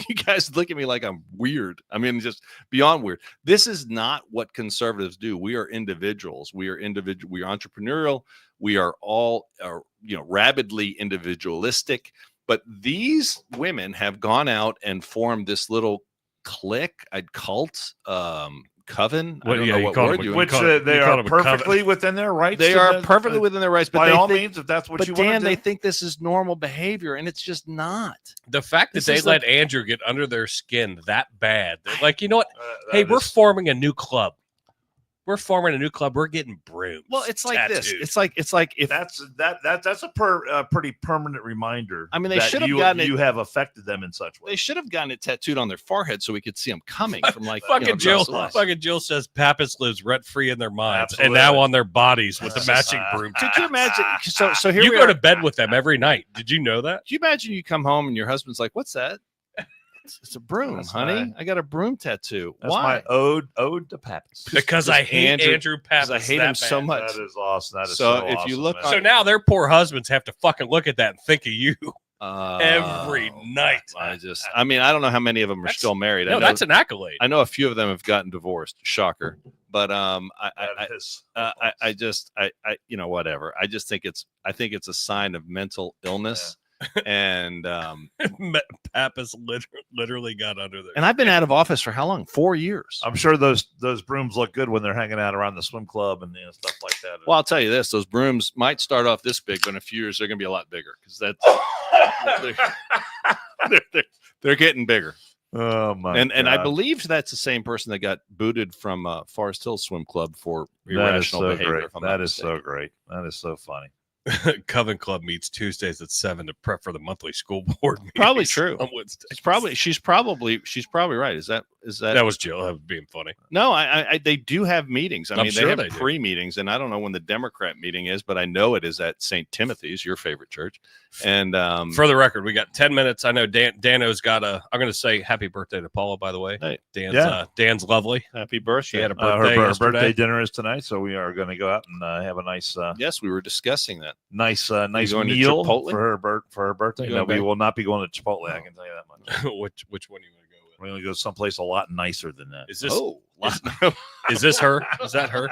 You guys look at me like I'm weird. I mean, just beyond weird. This is not what conservatives do. We are individuals. We are entrepreneurial. We are all, rabidly individualistic. But these women have gone out and formed this little clique, cult, coven. I don't know what word you which they are perfectly within their rights. They are perfectly within their rights. But by all means, if that's what you want to do. They think this is normal behavior, and it's just not. The fact that they let Andrew get under their skin that bad, they're like, you know what? Hey, we're forming a new club. We're forming a new club. We're getting brooms. Well, it's like this. It's like if that's a pretty permanent reminder. I mean, they should have gotten you have affected them in such way. They should have gotten it tattooed on their forehead so we could see them coming from like fucking Jill. Fucking Jill says Pappas lives rent free in their minds and now on their bodies with the matching broom. Could you imagine? So here you go to bed with them every night. Did you know that? Could you imagine you come home and your husband's like, "What's that?" It's a broom, honey. I got a broom tattoo. That's why? My ode to Pappas. Because I hate Andrew Pappas. I hate him so much. That is awesome. That is so if awesome, you look, so now their poor husbands have to fucking look at that and think of you every night. I mean, I don't know how many of them are still married. No, that's an accolade. I know a few of them have gotten divorced. Shocker. But whatever. I just think it's a sign of mental illness. And Pappas literally got under there. And I've been out of office for how long? 4 years. I'm sure those brooms look good when they're hanging out around the swim club and stuff like that. Well, I'll tell you this: those brooms might start off this big, but in a few years they're going to be a lot bigger because they're getting bigger. Oh my! And I believe that's the same person that got booted from Forest Hill Swim Club for irrational behavior. That is so great. That is so funny. Coven Club meets Tuesdays at 7 to prep for the monthly school board meetings. Probably true. She's probably right. Is that that was Jill? That was being funny. No, they do have meetings. I mean, sure they have pre-meetings, and I don't know when the Democrat meeting is, but I know it is at St. Timothy's, your favorite church. And for the record, we got 10 minutes. I know Dano's got I'm going to say happy birthday to Paula, by the way. Hey, Dan's lovely. Happy birthday. She had a birthday. Her birthday dinner is tonight, so we are going to go out and have a nice. Yes, we were discussing that. Nice meal for her birthday. No, we will not be going to Chipotle. I can tell you that much. Which one are you going to go with? We're going to go someplace a lot nicer than that. Is this? Is this her? Is that her?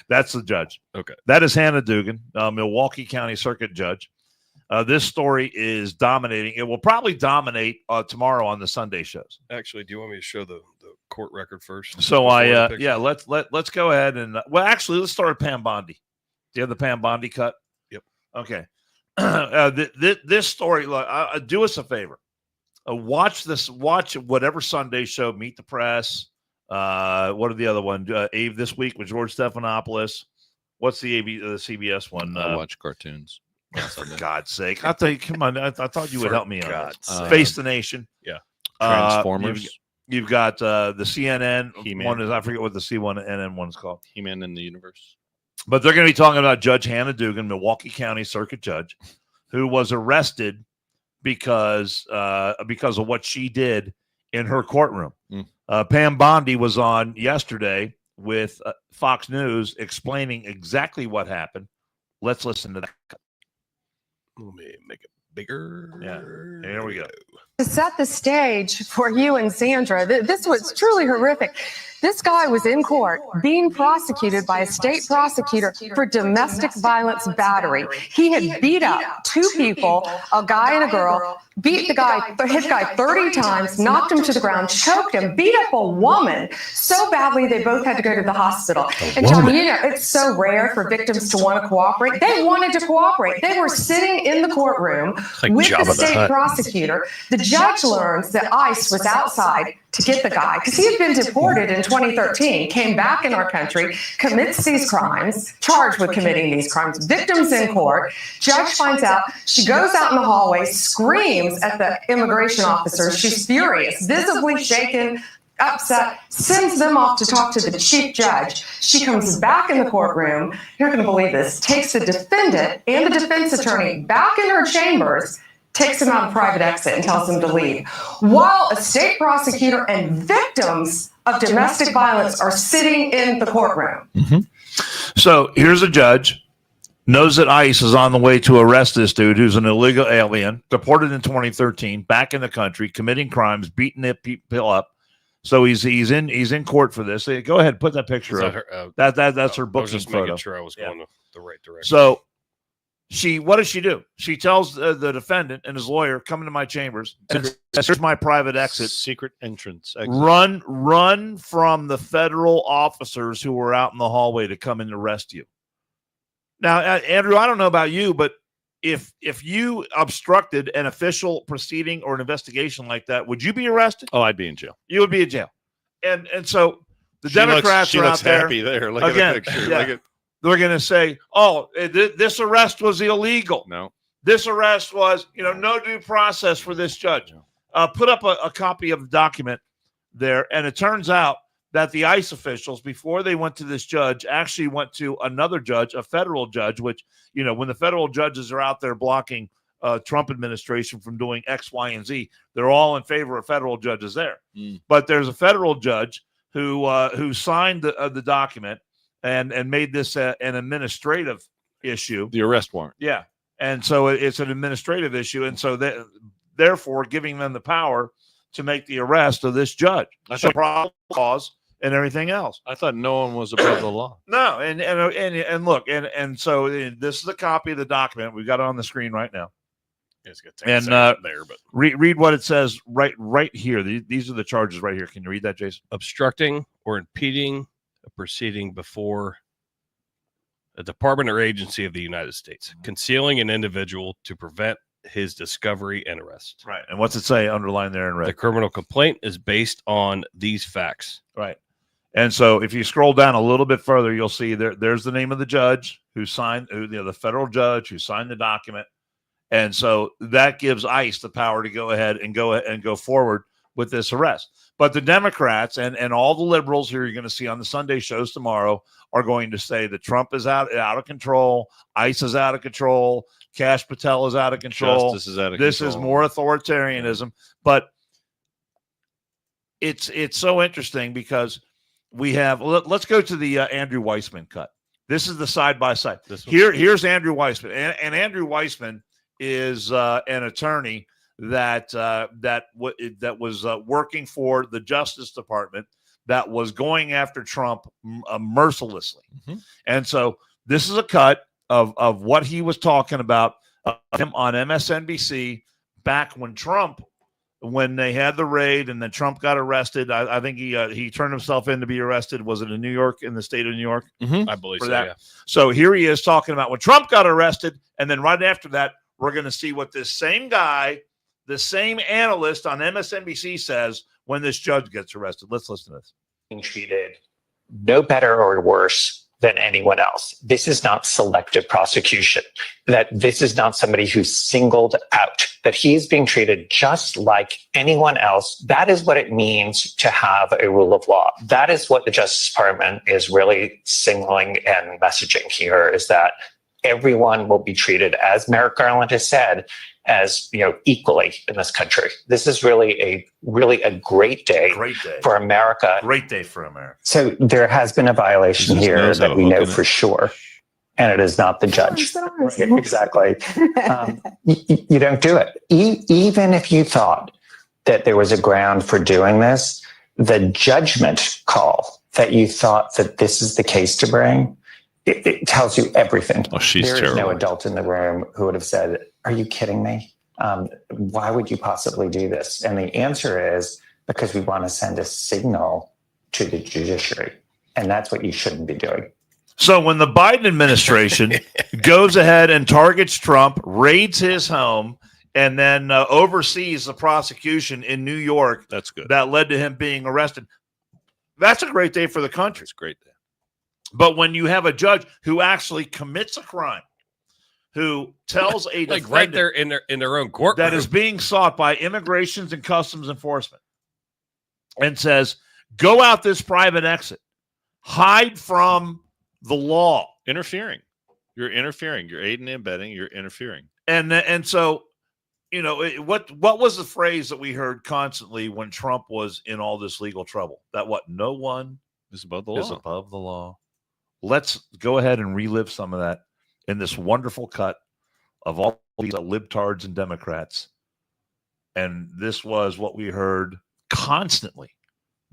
That's the judge. Okay. That is Hannah Dugan, Milwaukee County Circuit Judge. This story is dominating. It will probably dominate tomorrow on the Sunday shows. Actually, do you want me to show the court record first? So let's go ahead and actually let's start with Pam Bondi. Do you have the Pam Bondi cut? Yep. Okay. This story. Look, do us a favor. Watch whatever Sunday show. Meet the Press. What are the other one? Ave This Week with George Stephanopoulos. What's the CBS one? I watch cartoons. For God's sake. I thought, come on. I thought you would help me out. Face the Nation. Yeah. Transformers. You've got the CNN He-Man. one. I forget what the CNN one's called. He-Man in the Universe. But they're going to be talking about Judge Hannah Dugan, Milwaukee County Circuit Judge, who was arrested because of what she did in her courtroom. Pam Bondi was on yesterday with Fox News explaining exactly what happened. Let's listen to that. Let me make it bigger. Yeah, here we go. To set the stage for you and Sandra, this was truly horrific. This guy was in court being prosecuted by a state prosecutor for domestic violence battery. He had beat up two people, a guy and a girl, hit the guy 30 times, knocked him to the ground, choked him, beat up a woman so badly they both had to go to the hospital. And John, you know, it's so rare for victims to want to cooperate. They wanted to cooperate. They were sitting in the courtroom with the state prosecutor. The judge learns that ICE was outside to get the guy because he had been deported in 2013, came back in our country, commits these crimes, charged with committing these crimes, victims in court. Judge finds out, she goes out in the hallway, screams at the immigration officers. She's furious, visibly shaken, upset, sends them off to talk to the chief judge. She comes back in the courtroom, you're not going to believe this, takes the defendant and the defense attorney back in her chambers, takes him out of private exit and tells him to leave, while a state prosecutor and victims of domestic violence are sitting in the courtroom. So here's a judge, knows that ICE is on the way to arrest this dude who's an illegal alien, deported in 2013, back in the country, committing crimes, beating people up. So he's in court for this. Go ahead, put that picture up. That's her booking I was just photo. making sure I was going the right direction. So what does she do? She tells the defendant and his lawyer, come into my chambers. And says, here's my private exit. Secret entrance. Exit. Run from the federal officers who were out in the hallway to come and arrest you. Now, Andrew, I don't know about you, but if you obstructed an official proceeding or an investigation like that, would you be arrested? Oh, I'd be in jail. You would be in jail. And so the Democrats are out there. Happy there. Look again, at the picture. Yeah. They're going to say, oh, this arrest was illegal. No. This arrest was, no due process for this judge. Put up a copy of the document there. And it turns out that the ICE officials, before they went to this judge, actually went to another judge, a federal judge, which, when the federal judges are out there blocking Trump administration from doing X, Y, and Z, they're all in favor of federal judges there. But there's a federal judge who signed the document and made this an administrative issue. The arrest warrant. Yeah. And so it's an administrative issue. And so therefore giving them the power to make the arrest of this judge. That's a problem cause and everything else. I thought no one was above the law. No. And look, and so this is a copy of the document. We've got it on the screen right now. It's going to take a second there, but read what it says right here. These are the charges right here. Can you read that, Jason? Obstructing or impeding a proceeding before a department or agency of the United States, concealing an individual to prevent his discovery and arrest. Right. And what's it say underlined there in red? The criminal complaint is based on these facts. Right. And so if you scroll down a little bit further, you'll see there's the name of the judge who signed, the federal judge who signed the document. And so that gives ICE the power to go ahead and go forward with this arrest. But the Democrats and all the liberals who you're going to see on the Sunday shows tomorrow are going to say that Trump is out of control, ICE is out of control, Kash Patel is out of control. Justice is out of this control. is more authoritarianism. But it's so interesting because we have. Let's go to the Andrew Weissman cut. This is the side by side. Here's Andrew Weissman, and Andrew Weissman is an attorney that was working for the Justice Department that was going after Trump mercilessly. And so this is a cut of what he was talking about him on MSNBC back when they had the raid and then Trump got arrested. I think he turned himself in to be arrested. Was it in New York, in the state of New York? I believe so, yeah. So here he is talking about when Trump got arrested. And then right after that, we're going to see what this same guy, the same analyst on MSNBC says when this judge gets arrested. Let's listen to this. Being treated no better or worse than anyone else. This is not selective prosecution, that this is not somebody who's singled out, that he is being treated just like anyone else. That is what it means to have a rule of law. That is what the Justice Department is really signaling and messaging here, is that everyone will be treated, as Merrick Garland has said, as equally in this country. This is really a great day for America. Great day for America. So there has been a violation here that we know for sure, and it is not the judge. Exactly. You don't do it. Even if you thought that there was a ground for doing this, the judgment call that you thought that this is the case to bring, it tells you everything. Oh, she's there is terrible. no adult in the room who would have said, "Are you kidding me? Why would you possibly do this?" And the answer is because we want to send a signal to the judiciary. And that's what you shouldn't be doing. So when the Biden administration goes ahead and targets Trump, raids his home, and then oversees the prosecution in New York, that's good. That led to him being arrested. That's a great day for the country. It's a great day. But when you have a judge who actually commits a crime, who tells a like right there in their own court that is being sought by Immigrations and Customs Enforcement, and says, "Go out this private exit, hide from the law, interfering. You're interfering. You're aiding and abetting. You're interfering." And so, what was the phrase that we heard constantly when Trump was in all this legal trouble? That no one is above the law. Let's go ahead and relive some of that in this wonderful cut of all these libtards and Democrats. And this was what we heard constantly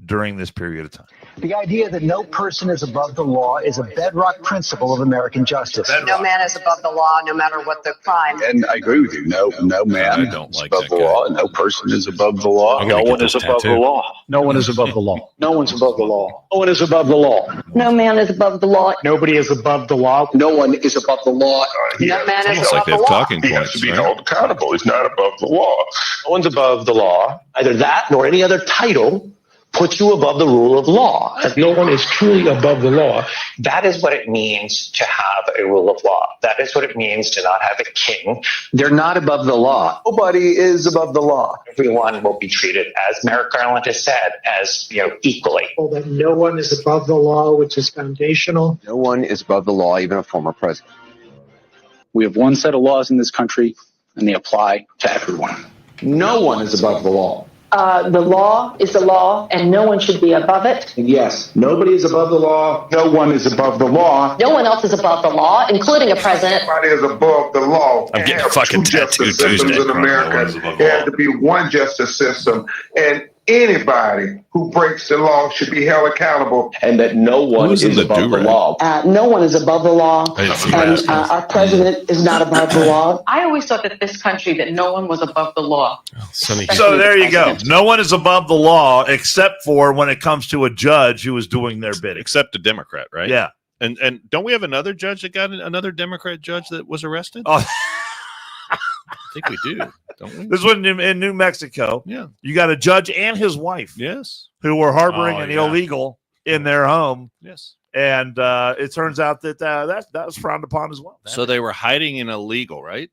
during this period of time. The idea that no person is above the law is a bedrock principle of American justice. No man is above the law, no matter what the crime. And I agree with you. No man is above the law. No person is above the law. No one is above the law. No one is above the law. No one's above the law. No one is above the law. No man is above the law. Nobody is above the law. No one is above the law. No man is almost like above they the have law. talking He has points. to be Right? held accountable. He's not above the law. No one's above the law. Either that nor any other title puts you above the rule of law. No one is truly above the law. That is what it means to have a rule of law. That is what it means to not have a king. They're not above the law. Nobody is above the law. Everyone will be treated, as Merrick Garland has said, as equally. That no one is above the law, which is foundational. No one is above the law, even a former president. We have one set of laws in this country, and they apply to everyone. No one is above the law. The law is the law, and no one should be above it. Yes, nobody is above the law. No one is above the law. No one else is above the law, including a president. Nobody is above the law. I'm getting fucking tattooed Systems Tuesday. in America. There has to be one justice system, and anybody who breaks the law should be held accountable. And that no one is above the law. No one is above the law, and our president is not above the law. I always thought that this country, that no one was above the law. So there you go. No one is above the law except for when it comes to a judge who is doing their bidding. Except a Democrat, right? Yeah. And don't we have another judge that got another Democrat judge that was arrested? Oh. I think we do, don't we? This was in New Mexico. Yeah. You got a judge and his wife. Yes. Who were harboring an illegal in their home. Yes. And it turns out that that was frowned upon as well. So they were hiding an illegal, right?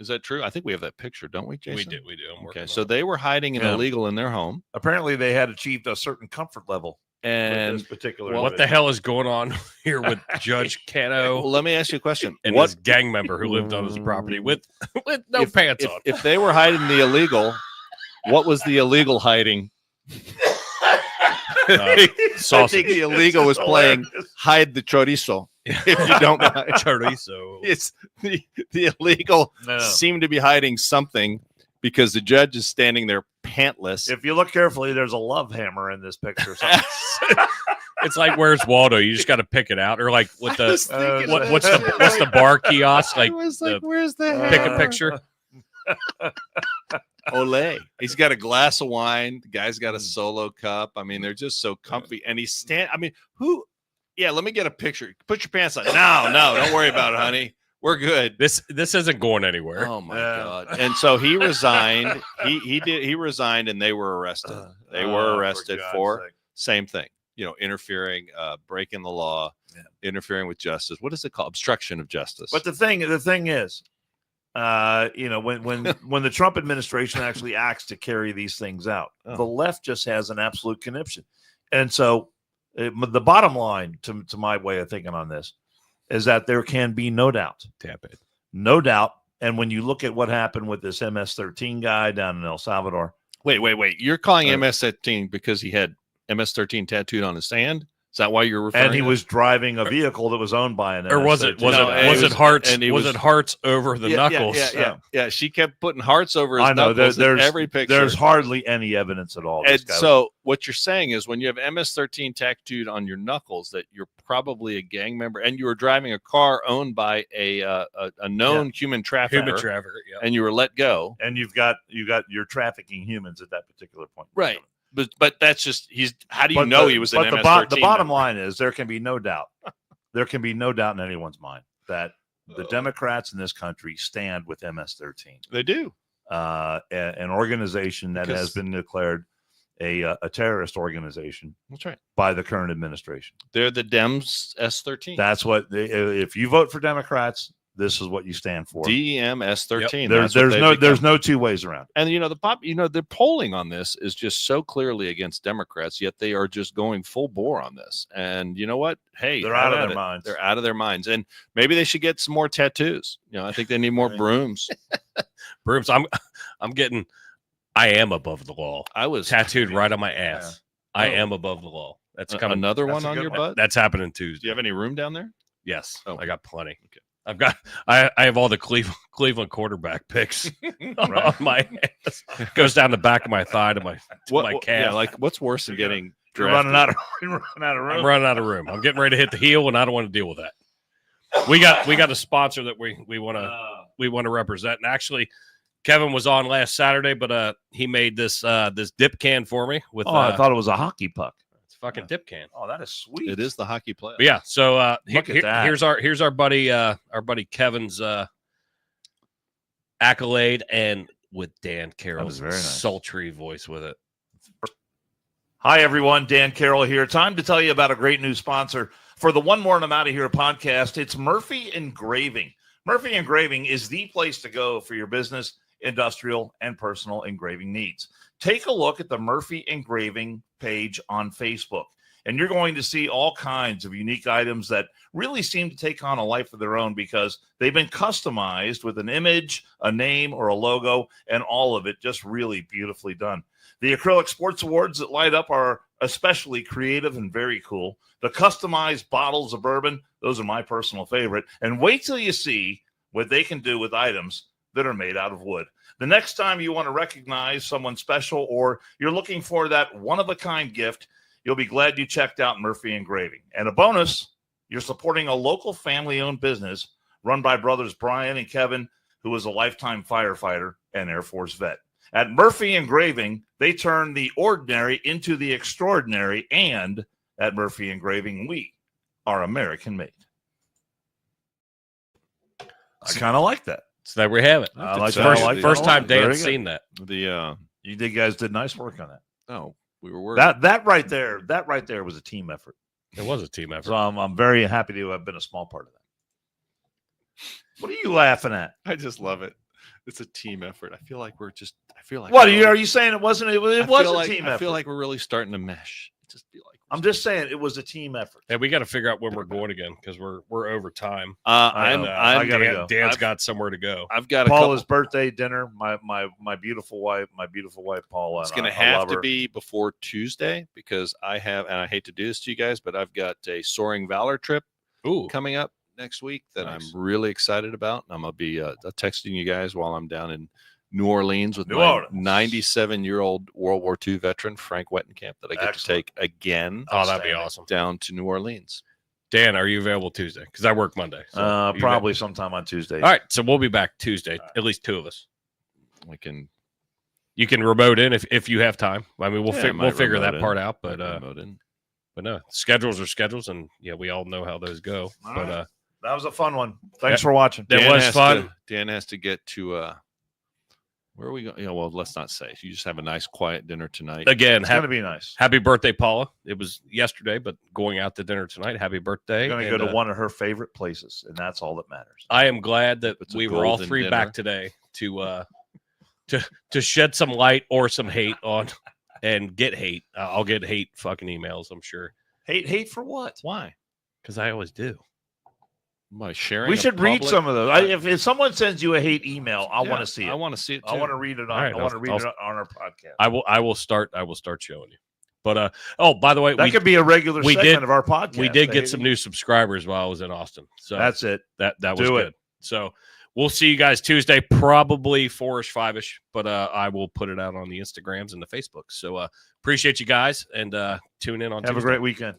Is that true? I think we have that picture, don't we, Jason? We do. Okay, so they were hiding an illegal in their home. Apparently, they had achieved a certain comfort level. And this particular what the hell is going on here with Judge Cano? Well, let me ask you a question. And his gang member who lived on his property with no pants on. If they were hiding the illegal, what was the illegal hiding? Sausage. I think the illegal was playing hide the chorizo. If you don't know, chorizo. It's the illegal seem to be hiding something because the judge is standing there pantless. If you look carefully, there's a love hammer in this picture. It's like Where's Waldo? You just got to pick it out, or like with the what's the bar kiosk? Like, where's the pick a picture? Olay. He's got a glass of wine. The guy's got a solo cup. I mean, they're just so comfy. And he's I mean, who? Yeah, let me get a picture. Put your pants on. No, don't worry about it, honey. We're good. This isn't going anywhere. Oh my God. And so he resigned. He resigned, and they were arrested. They were arrested for same thing. You know, interfering, breaking the law, interfering with justice. What is it called? Obstruction of justice. But the thing is, you know, when the Trump administration actually acts to carry these things out, the left just has an absolute conniption. And so the bottom line to my way of thinking on this is that there can be no doubt. Tap it. No doubt. And when you look at what happened with this MS-13 guy down in El Salvador. Wait. You're calling MS-13 because he had MS-13 tattooed on his hand? Is that why you're referring? And he was driving a vehicle that was owned by an. Or was it hearts? Was it hearts over the knuckles? Yeah. She kept putting hearts over his I know knuckles there's in every picture. There's hardly any evidence at all. And so what you're saying is when you have MS-13 tattooed on your knuckles, that you're probably a gang member, and you were driving a car owned by a known human trafficker. And you were let go. And you're trafficking humans at that particular point. Right. But that's just how do you know he was an MS-13? The bottom line is there can be no doubt. There can be no doubt in anyone's mind that the Democrats in this country stand with MS-13. They do. An organization that has been declared a terrorist organization. That's right. By the current administration. They're the Dems S-13. That's what if you vote for Democrats, this is what you stand for. DMS-13. Yep. There's no two ways around. And the polling on this is just so clearly against Democrats, yet they are just going full bore on this. And you know what? Hey, they're out of their minds. They're out of their minds. And maybe they should get some more tattoos. You know, I think they need more brooms. Brooms. I am above the law. I was tattooed right on my ass. Yeah. I am above the law. That's coming. Another one on your butt? That's happening Tuesday. Do you have any room down there? Yes. Oh. I got plenty. Okay. I have all the Cleveland quarterback picks on my ass. Goes down the back of my thigh to my calf. Yeah, like what's worse than getting drafted? Running out of room. I'm running out of room. I'm getting ready to hit the heel, and I don't want to deal with that. We got a sponsor that we want to represent. And actually, Kevin was on last Saturday, but he made this dip can for me with. I thought it was a hockey puck. Fucking dip can. Oh, that is sweet. It is the hockey playoff. But yeah. So here's our buddy Kevin's accolade, and with Dan Carroll's very nice. Sultry voice with it. Hi everyone, Dan Carroll here. Time to tell you about a great new sponsor for the One More and I'm Out of Here podcast. It's Murphy Engraving. Murphy Engraving is the place to go for your business, industrial, and personal engraving needs. Take a look at the Murphy Engraving page on Facebook, and you're going to see all kinds of unique items that really seem to take on a life of their own because they've been customized with an image, a name, or a logo, and all of it just really beautifully done. The acrylic sports awards that light up are especially creative and very cool. The customized bottles of bourbon, those are my personal favorite. And wait till you see what they can do with items that are made out of wood. The next time you want to recognize someone special or you're looking for that one-of-a-kind gift, you'll be glad you checked out Murphy Engraving. And a bonus, you're supporting a local family-owned business run by brothers Brian and Kevin, who is a lifetime firefighter and Air Force vet. At Murphy Engraving, they turn the ordinary into the extraordinary, and at Murphy Engraving, we are American-made. I kind of like that. So there we have it. First time Dan's seen that. You guys did nice work on that. Oh, we were working. That right there was a team effort. It was a team effort. So I'm very happy to have been a small part of that. What are you laughing at? I just love it. It's a team effort. I feel like are you saying it wasn't? It was a team effort. I feel like we're really starting to mesh. I'm just saying it was a team effort. Hey, we got to figure out when we're going again because we're over time. I gotta go. Dan's got somewhere to go. I've got Paula's birthday dinner. My beautiful wife, Paula. It's going to have to be before Tuesday because I hate to do this to you guys, but I've got a Soaring Valor trip coming up next week that I'm really excited about. I'm going to be texting you guys while I'm down in New Orleans with my 97-year-old World War II veteran, Frank Wettenkamp, that I get to take again. Oh, that'd be awesome. Down to New Orleans. Dan, are you available Tuesday? Because I work Monday. So probably sometime on Tuesday. All right, so we'll be back Tuesday, at least two of us. You can remote in if you have time. I mean, we'll figure that part out, but no, schedules are schedules, and we all know how those go. But that was a fun one. Thanks for watching. That was fun. Dan has to get to where are we going? Well, let's not say. You just have a nice, quiet dinner tonight. Again, it's going to be nice. Happy birthday, Paula. It was yesterday, but going out to dinner tonight. Happy birthday. Going to go to one of her favorite places, and that's all that matters. I am glad that we were all three back today to shed some light or some hate on and get hate. I'll get hate fucking emails, I'm sure. Hate for what? Why? Because I always do. By sharing, we should read some of those. If someone sends you a hate email, I want to see it. I want to see it too. I want to read it on. Right, I want to read it on our podcast. I will start showing you. But by the way, that could be a regular segment of our podcast. We did get some new subscribers while I was in Austin. So that's it. That was good. So we'll see you guys Tuesday, probably 4-ish, 5-ish. But I will put it out on the Instagrams and the Facebooks. So appreciate you guys and tune in on Tuesday. Have a great weekend.